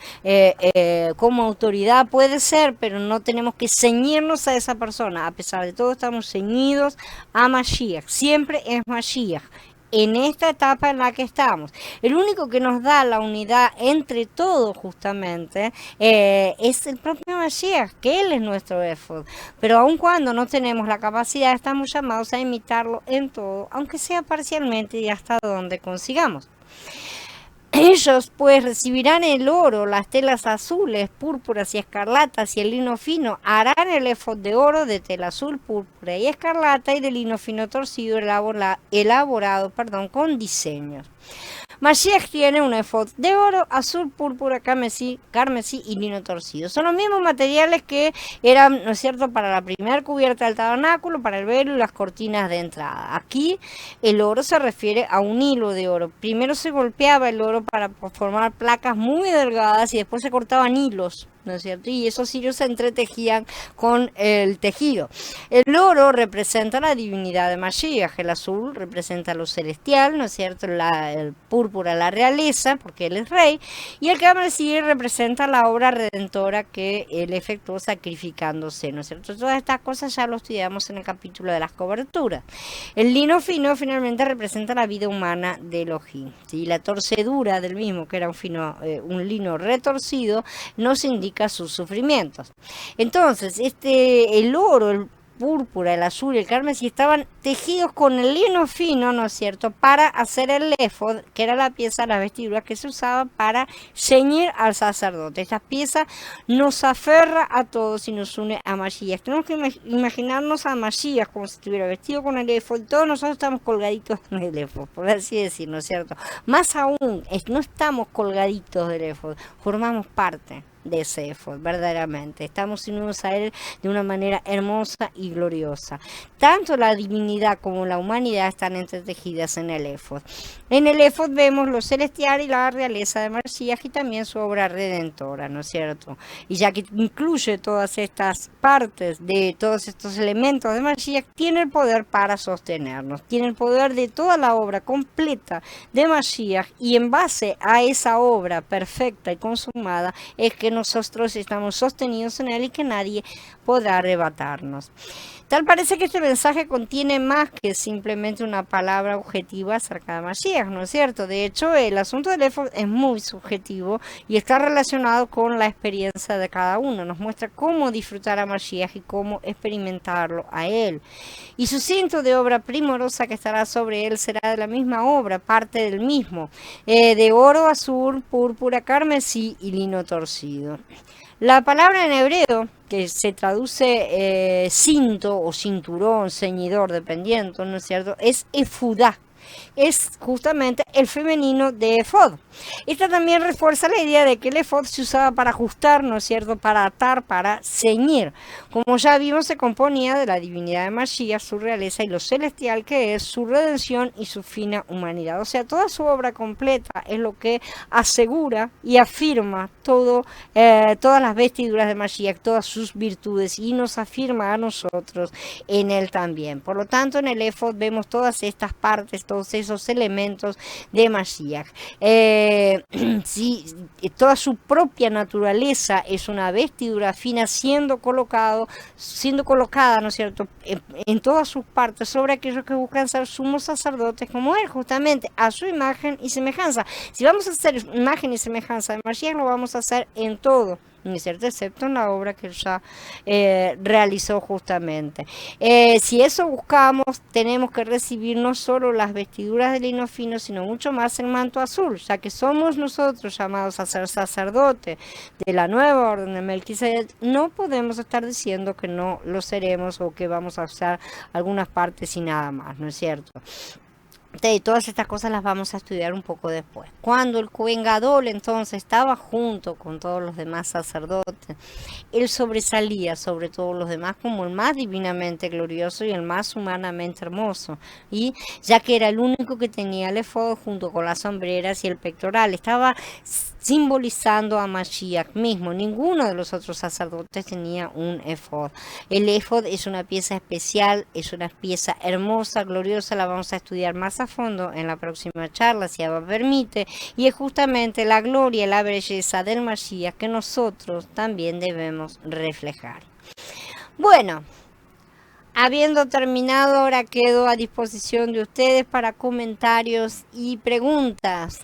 como autoridad, puede ser, pero no tenemos que ceñirnos a esa persona. A pesar de todo, estamos ceñidos a Mashiach. Siempre es Mashiach. En esta etapa en la que estamos, el único que nos da la unidad entre todos justamente es el propio Mashiach, que él es nuestro éfod. Pero aun cuando no tenemos la capacidad, estamos llamados a imitarlo en todo, aunque sea parcialmente y hasta donde consigamos. Ellos pues recibirán el oro, las telas azules, púrpuras y escarlatas y el lino fino. Harán el éfod de oro, de tela azul, púrpura y escarlata y de lino fino torcido elaborado con diseños. Mashiach tiene un éfod de oro, azul, púrpura, carmesí y lino torcido. Son los mismos materiales que eran, ¿no es cierto?, para la primera cubierta del tabernáculo, para el velo y las cortinas de entrada. Aquí el oro se refiere a un hilo de oro. Primero se golpeaba el oro para formar placas muy delgadas y después se cortaban hilos, ¿no es cierto? Y esos hilos se entretejían con el tejido. El oro representa la divinidad de Mashiach, el azul representa lo celestial, ¿no es cierto? El púrpura, la realeza, porque él es rey, y el carmesí representa la obra redentora que él efectuó sacrificándose, ¿no es cierto? Todas estas cosas ya lo estudiamos en el capítulo de las coberturas. El lino fino finalmente representa la vida humana de Elohim, ¿sí? La torcedura del mismo, que era un lino retorcido, nos indica sus sufrimientos. Entonces, el oro, el púrpura, el azul y el carmesí estaban tejidos con el lino fino, ¿no es cierto?, para hacer el éfod, que era la pieza de la vestidura que se usaba para ceñir al sacerdote. Esta pieza nos aferra a todos y nos une a Mashiach. Tenemos que imaginarnos a Mashiach como si estuviera vestido con el éfod. Todos nosotros estamos colgaditos en el éfod, por así decirlo, ¿no es cierto? Más aún, no estamos colgaditos del éfod, formamos parte de ese éfod, verdaderamente. Estamos unidos a él de una manera hermosa y gloriosa. Tanto la divinidad como la humanidad están entretejidas en el éfod. En el éfod vemos lo celestial y la realeza de Mashiach y también su obra redentora, ¿no es cierto? Y ya que incluye todas estas partes de todos estos elementos de Mashiach, tiene el poder para sostenernos, tiene el poder de toda la obra completa de Mashiach, y en base a esa obra perfecta y consumada es que nosotros estamos sostenidos en él y que nadie podrá arrebatarnos. Tal parece que este mensaje contiene más que simplemente una palabra objetiva acerca de Mashiach, ¿no es cierto? De hecho, el asunto del éfod es muy subjetivo y está relacionado con la experiencia de cada uno. Nos muestra cómo disfrutar a Mashiach y cómo experimentarlo a él. Y su cinto de obra primorosa que estará sobre él será de la misma obra, parte del mismo, de oro, azul, púrpura, carmesí y lino torcido. La palabra en hebreo, que se traduce cinto o cinturón, ceñidor, dependiendo, ¿no es cierto?, es efudá. es justamente el femenino de efod. Esta también refuerza la idea de que el efod se usaba para ajustar, ¿no es cierto?, para atar, para ceñir. Como ya vimos, se componía de la divinidad de Mashiach, su realeza y lo celestial que es, su redención y su fina humanidad. O sea, toda su obra completa es lo que asegura y afirma todas las vestiduras de Mashiach, todas sus virtudes, y nos afirma a nosotros en él también. Por lo tanto, en el efod vemos todas estas partes, todos esos elementos de Mashiach. Sí, toda su propia naturaleza es una vestidura fina siendo colocada, ¿no es cierto?, en todas sus partes sobre aquellos que buscan ser sumos sacerdotes como él, justamente a su imagen y semejanza. Si vamos a hacer imagen y semejanza de Mashiach, lo vamos a hacer en todo, ¿no es cierto?, excepto en la obra que él ya realizó justamente. Si eso buscamos, tenemos que recibir no solo las vestiduras de lino fino, sino mucho más el manto azul, ya que somos nosotros llamados a ser sacerdotes de la nueva orden de Melquisedec. No podemos estar diciendo que no lo seremos o que vamos a usar algunas partes y nada más, ¿no es cierto? Todas estas cosas las vamos a estudiar un poco después. Cuando el Cohen Gadol entonces estaba junto con todos los demás sacerdotes, él sobresalía sobre todos los demás como el más divinamente glorioso y el más humanamente hermoso, y ya que era el único que tenía el efod junto con las sombreras y el pectoral, estaba simbolizando a Mashiach mismo. Ninguno de los otros sacerdotes tenía un efod. El efod es una pieza especial, es una pieza hermosa, gloriosa, la vamos a estudiar más a fondo en la próxima charla, si Abba permite, y es justamente la gloria y la belleza del Mashiach que nosotros también debemos reflejar. Bueno, habiendo terminado, ahora quedo a disposición de ustedes para comentarios y preguntas.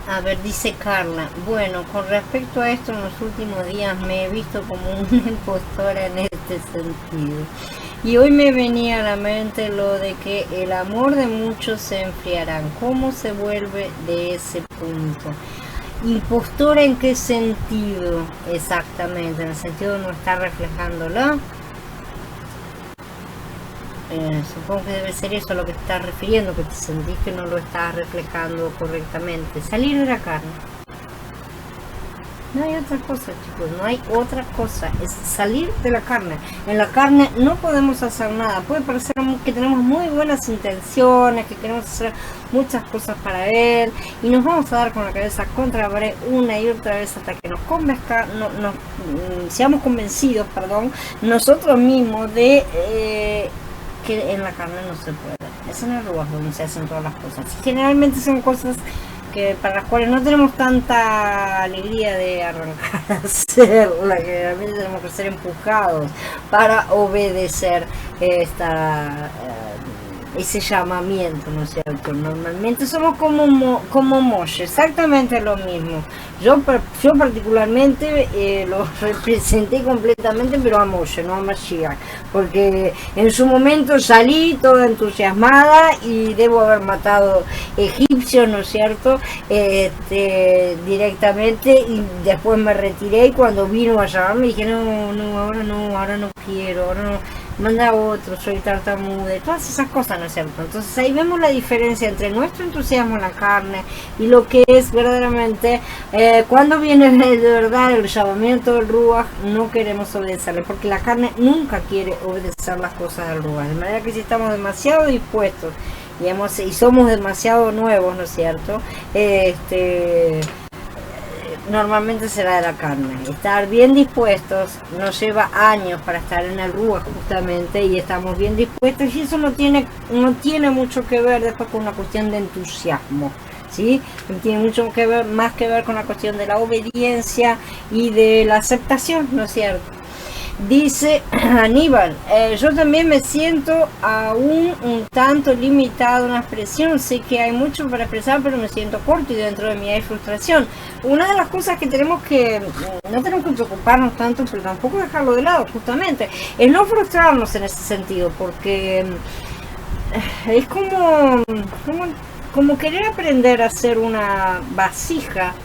A ver, dice Carla, bueno, con respecto a esto, en los últimos días me he visto como una impostora en este sentido. Y hoy me venía a la mente lo de que el amor de muchos se enfriarán. ¿Cómo se vuelve de ese punto? ¿Impostora en qué sentido? Exactamente, en el sentido de no estar reflejándolo. Supongo que debe ser eso a lo que te estás refiriendo, que te sentís que no lo estás reflejando correctamente. Salir de la carne. No hay otra cosa, chicos, no hay otra cosa. Es salir de la carne. En la carne no podemos hacer nada. Puede parecer que tenemos muy buenas intenciones, que queremos hacer muchas cosas para él, y nos vamos a dar con la cabeza contra la pared una y otra vez hasta que nos convenzca, seamos convencidos, nosotros mismos de que en la carne no se puede. Es en el lugar donde se hacen todas las cosas. Generalmente son cosas que para las cuales no tenemos tanta alegría de arrancar a hacerla, que realmente tenemos que ser empujados para obedecer ese llamamiento, ¿no es cierto? Normalmente somos como Moshe, exactamente lo mismo. Yo particularmente lo representé completamente, pero a Moshe, no a Mashiach, porque en su momento salí toda entusiasmada y debo haber matado egipcios, ¿no es cierto? Directamente, y después me retiré, y cuando vino a llamarme dije, ahora no quiero, ahora no, manda a otro, soy tartamuda, todas esas cosas, ¿no es cierto? Entonces ahí vemos la diferencia entre nuestro entusiasmo en la carne y lo que es verdaderamente, cuando viene de verdad el llamamiento del Ruach, no queremos obedecerle, porque la carne nunca quiere obedecer las cosas del Ruach, de manera que si estamos demasiado dispuestos y somos demasiado nuevos, ¿no es cierto? Normalmente será de la carne. Estar bien dispuestos nos lleva años para estar en el Ruach justamente, y estamos bien dispuestos, y eso no tiene mucho que ver después con una cuestión de entusiasmo, ¿sí? Tiene mucho que ver, más que ver con la cuestión de la obediencia y de la aceptación, ¿no es cierto? Dice Aníbal, yo también me siento aún un tanto limitado en la expresión, sé que hay mucho para expresar, pero me siento corto y dentro de mí hay frustración. Una de las cosas que no tenemos que preocuparnos tanto, pero tampoco dejarlo de lado, justamente, es no frustrarnos en ese sentido, porque es como querer aprender a hacer una vasija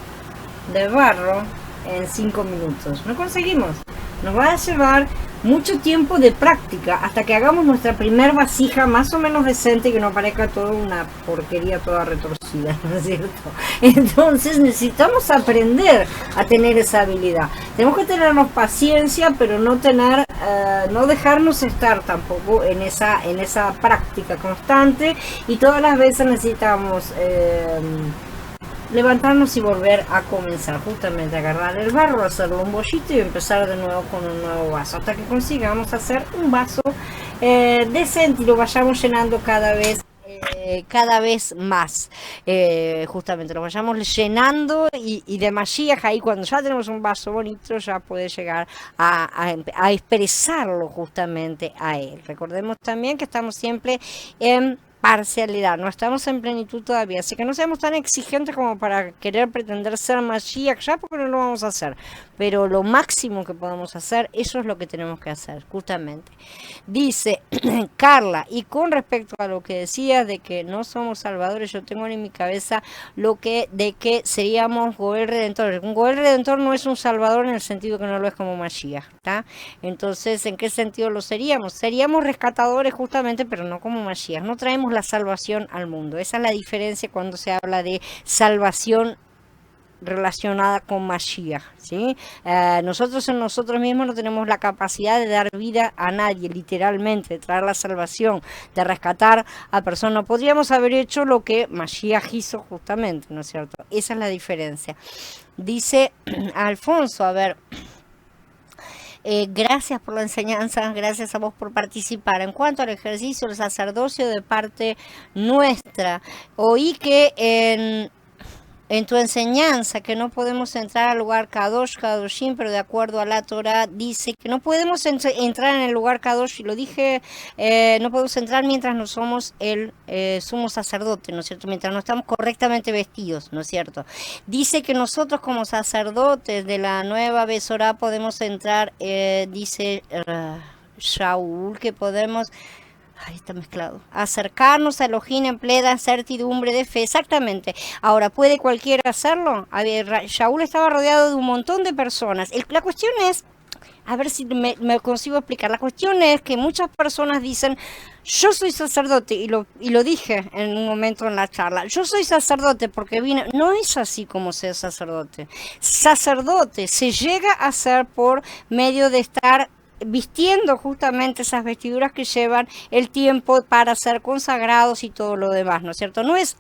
de barro en 5 minutos. No conseguimos. Nos va a llevar mucho tiempo de práctica hasta que hagamos nuestra primer vasija más o menos decente, y que no parezca toda una porquería toda retorcida, ¿no es cierto? Entonces necesitamos aprender a tener esa habilidad. Tenemos que tenernos paciencia, pero no dejarnos estar tampoco en esa práctica constante, y todas las veces necesitamos levantarnos y volver a comenzar, justamente agarrar el barro, hacerlo un bollito y empezar de nuevo con un nuevo vaso, hasta que consigamos hacer un vaso decente, y lo vayamos llenando cada vez más, justamente lo vayamos llenando, y de Mashiach, ahí cuando ya tenemos un vaso bonito, ya puede llegar a expresarlo justamente a él. Recordemos también que estamos siempre en parcialidad, no estamos en plenitud todavía, así que no seamos tan exigentes como para querer pretender ser Mashiach ya, porque no lo vamos a hacer, pero lo máximo que podemos hacer, eso es lo que tenemos que hacer, justamente. Dice Carla, y con respecto a lo que decías de que no somos salvadores, yo tengo en mi cabeza de que seríamos Goel Redentor. Un Goel Redentor no es un salvador en el sentido que no lo es como Mashiach, ¿está? Entonces, ¿en qué sentido lo seríamos? Seríamos rescatadores justamente, pero no como Mashiach. No traemos la salvación al mundo. Esa es la diferencia cuando se habla de salvación relacionada con Mashiach, ¿sí? Nosotros en nosotros mismos no tenemos la capacidad de dar vida a nadie, literalmente, de traer la salvación, de rescatar a personas. No podríamos haber hecho lo que Mashiach hizo justamente, ¿no es cierto? Esa es la diferencia. Dice Alfonso, a ver... gracias por la enseñanza, gracias a vos por participar. En cuanto al ejercicio del sacerdocio de parte nuestra, oí que en tu enseñanza que no podemos entrar al lugar Kadosh, Kadoshim, pero de acuerdo a la Torah dice que no podemos entrar en el lugar Kadosh, y lo dije, no podemos entrar mientras no somos el sumo sacerdote, ¿no es cierto? Mientras no estamos correctamente vestidos, ¿no es cierto? Dice que nosotros como sacerdotes de la nueva Besorá podemos entrar, dice Shaul, que podemos... Ahí está mezclado. Acercarnos a Elohim en plena certidumbre de fe. Exactamente. Ahora, ¿puede cualquiera hacerlo? A ver, Shaul estaba rodeado de un montón de personas. La cuestión es, a ver si me consigo explicar. La cuestión es que muchas personas dicen, yo soy sacerdote, y lo dije en un momento en la charla, yo soy sacerdote porque vine. No es así como ser sacerdote. Sacerdote se llega a ser por medio de estar vistiendo justamente esas vestiduras que llevan el tiempo para ser consagrados y todo lo demás, ¿no es cierto? No es,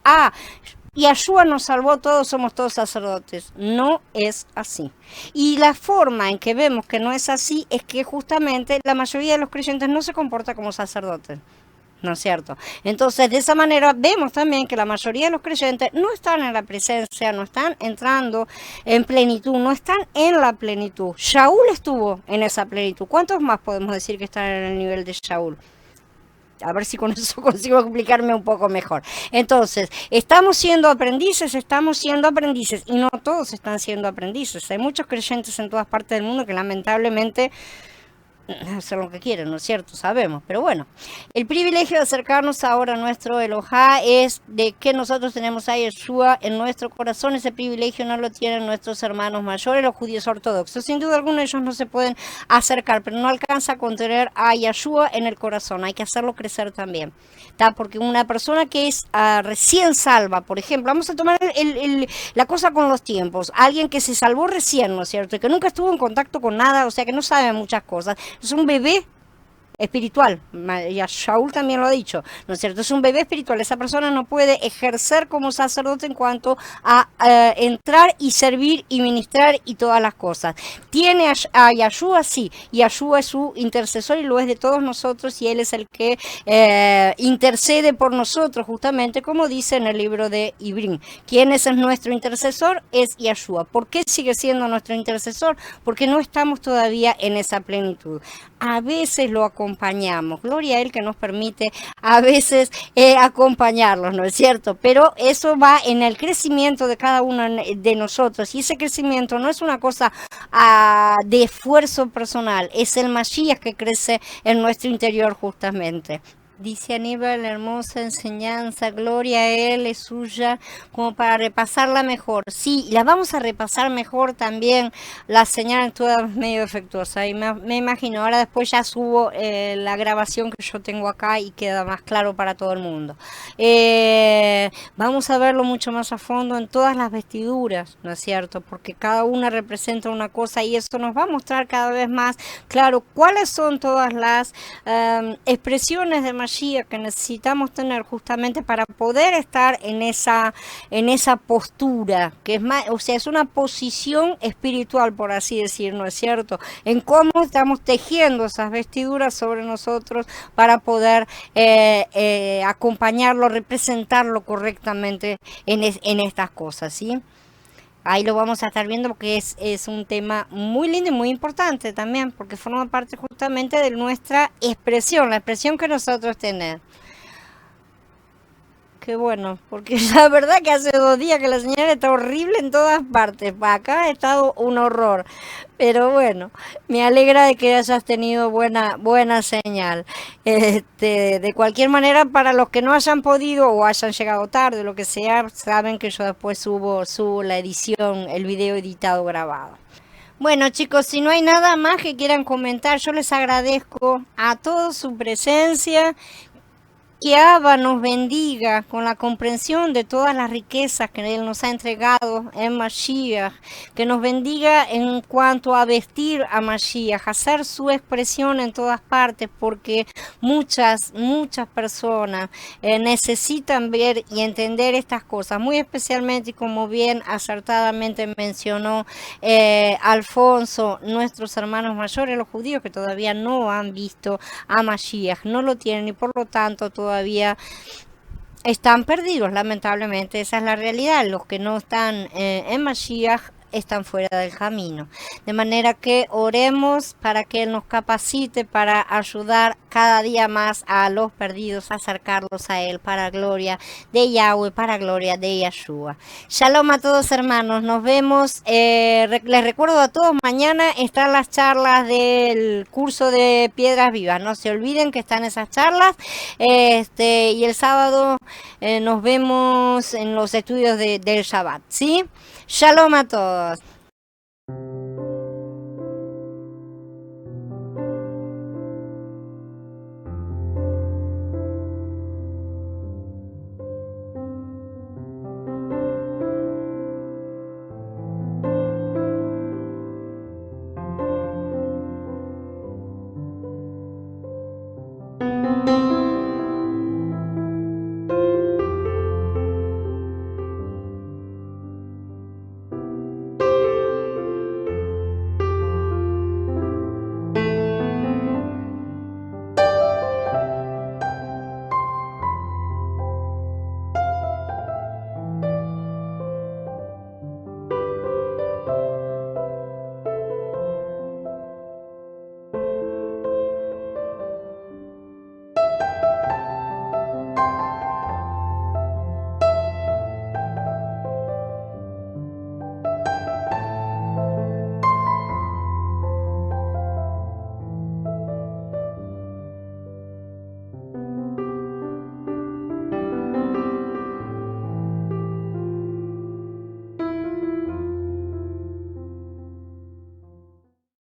Yahshua nos salvó, todos somos todos sacerdotes. No es así. Y la forma en que vemos que no es así es que justamente la mayoría de los creyentes no se comporta como sacerdotes, ¿no es cierto? Entonces, de esa manera vemos también que la mayoría de los creyentes no están en la presencia, no están entrando en plenitud, no están en la plenitud. Shaul estuvo en esa plenitud. ¿Cuántos más podemos decir que están en el nivel de Shaul? A ver si con eso consigo explicarme un poco mejor. Entonces, estamos siendo aprendices y no todos están siendo aprendices. Hay muchos creyentes en todas partes del mundo que lamentablemente hacer lo que quieren, ¿no es cierto? Sabemos, pero bueno, el privilegio de acercarnos ahora a nuestro Elohá es de que nosotros tenemos a Yeshua en nuestro corazón. Ese privilegio no lo tienen nuestros hermanos mayores, los judíos ortodoxos. Sin duda alguna ellos no se pueden acercar, pero no alcanza a contener a Yeshua en el corazón, hay que hacerlo crecer también. ¿Tá? Porque una persona que es recién salva, por ejemplo, vamos a tomar la cosa con los tiempos, alguien que se salvó recién, ¿no es cierto? Y que nunca estuvo en contacto con nada, o sea que no sabe muchas cosas. Es un bebé espiritual, y a Shaul también lo ha dicho, ¿no es cierto? Es un bebé espiritual, esa persona no puede ejercer como sacerdote en cuanto a entrar y servir y ministrar y todas las cosas. Tiene a Yeshua, sí, Yeshua es su intercesor y lo es de todos nosotros y él es el que intercede por nosotros, justamente como dice en el libro de Ibrín. ¿Quién es nuestro intercesor? Es Yeshua. ¿Por qué sigue siendo nuestro intercesor? Porque no estamos todavía en esa plenitud. A veces lo acompañamos, gloria a Él que nos permite a veces acompañarlos, ¿no es cierto? Pero eso va en el crecimiento de cada uno de nosotros y ese crecimiento no es una cosa de esfuerzo personal, es el Mashiach que crece en nuestro interior justamente. Dice Aníbal, hermosa enseñanza, gloria a Él, es suya, como para repasarla mejor. Sí, la vamos a repasar mejor también, la señal toda medio defectuosa. Y me imagino, ahora después ya subo la grabación que yo tengo acá y queda más claro para todo el mundo. Vamos a verlo mucho más a fondo en todas las vestiduras, ¿no es cierto? Porque cada una representa una cosa y eso nos va a mostrar cada vez más claro cuáles son todas las expresiones de que necesitamos tener justamente para poder estar en esa postura, que es más, o sea, es una posición espiritual, por así decir, ¿no es cierto? En cómo estamos tejiendo esas vestiduras sobre nosotros para poder acompañarlo, representarlo correctamente en estas cosas, ¿sí? Ahí lo vamos a estar viendo porque es un tema muy lindo y muy importante también, porque forma parte justamente de nuestra expresión, la expresión que nosotros tenemos. Qué bueno, porque la verdad que hace 2 días que la señal está horrible en todas partes. Para acá ha estado un horror. Pero bueno, me alegra de que hayas tenido buena señal. De cualquier manera, para los que no hayan podido o hayan llegado tarde, lo que sea, saben que yo después subo la edición, el video editado grabado. Bueno chicos, si no hay nada más que quieran comentar, yo les agradezco a todos su presencia. Que Abba nos bendiga con la comprensión de todas las riquezas que Él nos ha entregado en Mashiach, que nos bendiga en cuanto a vestir a Mashiach, hacer su expresión en todas partes, porque muchas personas necesitan ver y entender estas cosas, muy especialmente, como bien acertadamente mencionó Alfonso, nuestros hermanos mayores, los judíos que todavía no han visto a Mashiach, no lo tienen y por lo tanto todavía están perdidos, lamentablemente, esa es la realidad. Los que no están en Mashiach están fuera del camino. De manera que oremos para que Él nos capacite para ayudar cada día más a los perdidos, a acercarlos a Él para gloria de Yahweh, para gloria de Yeshua. Shalom a todos hermanos, nos vemos. Les recuerdo a todos, mañana están las charlas del curso de Piedras Vivas. No se olviden que están esas charlas. Y el sábado nos vemos en los estudios del Shabbat, ¿sí? Shalom a todos.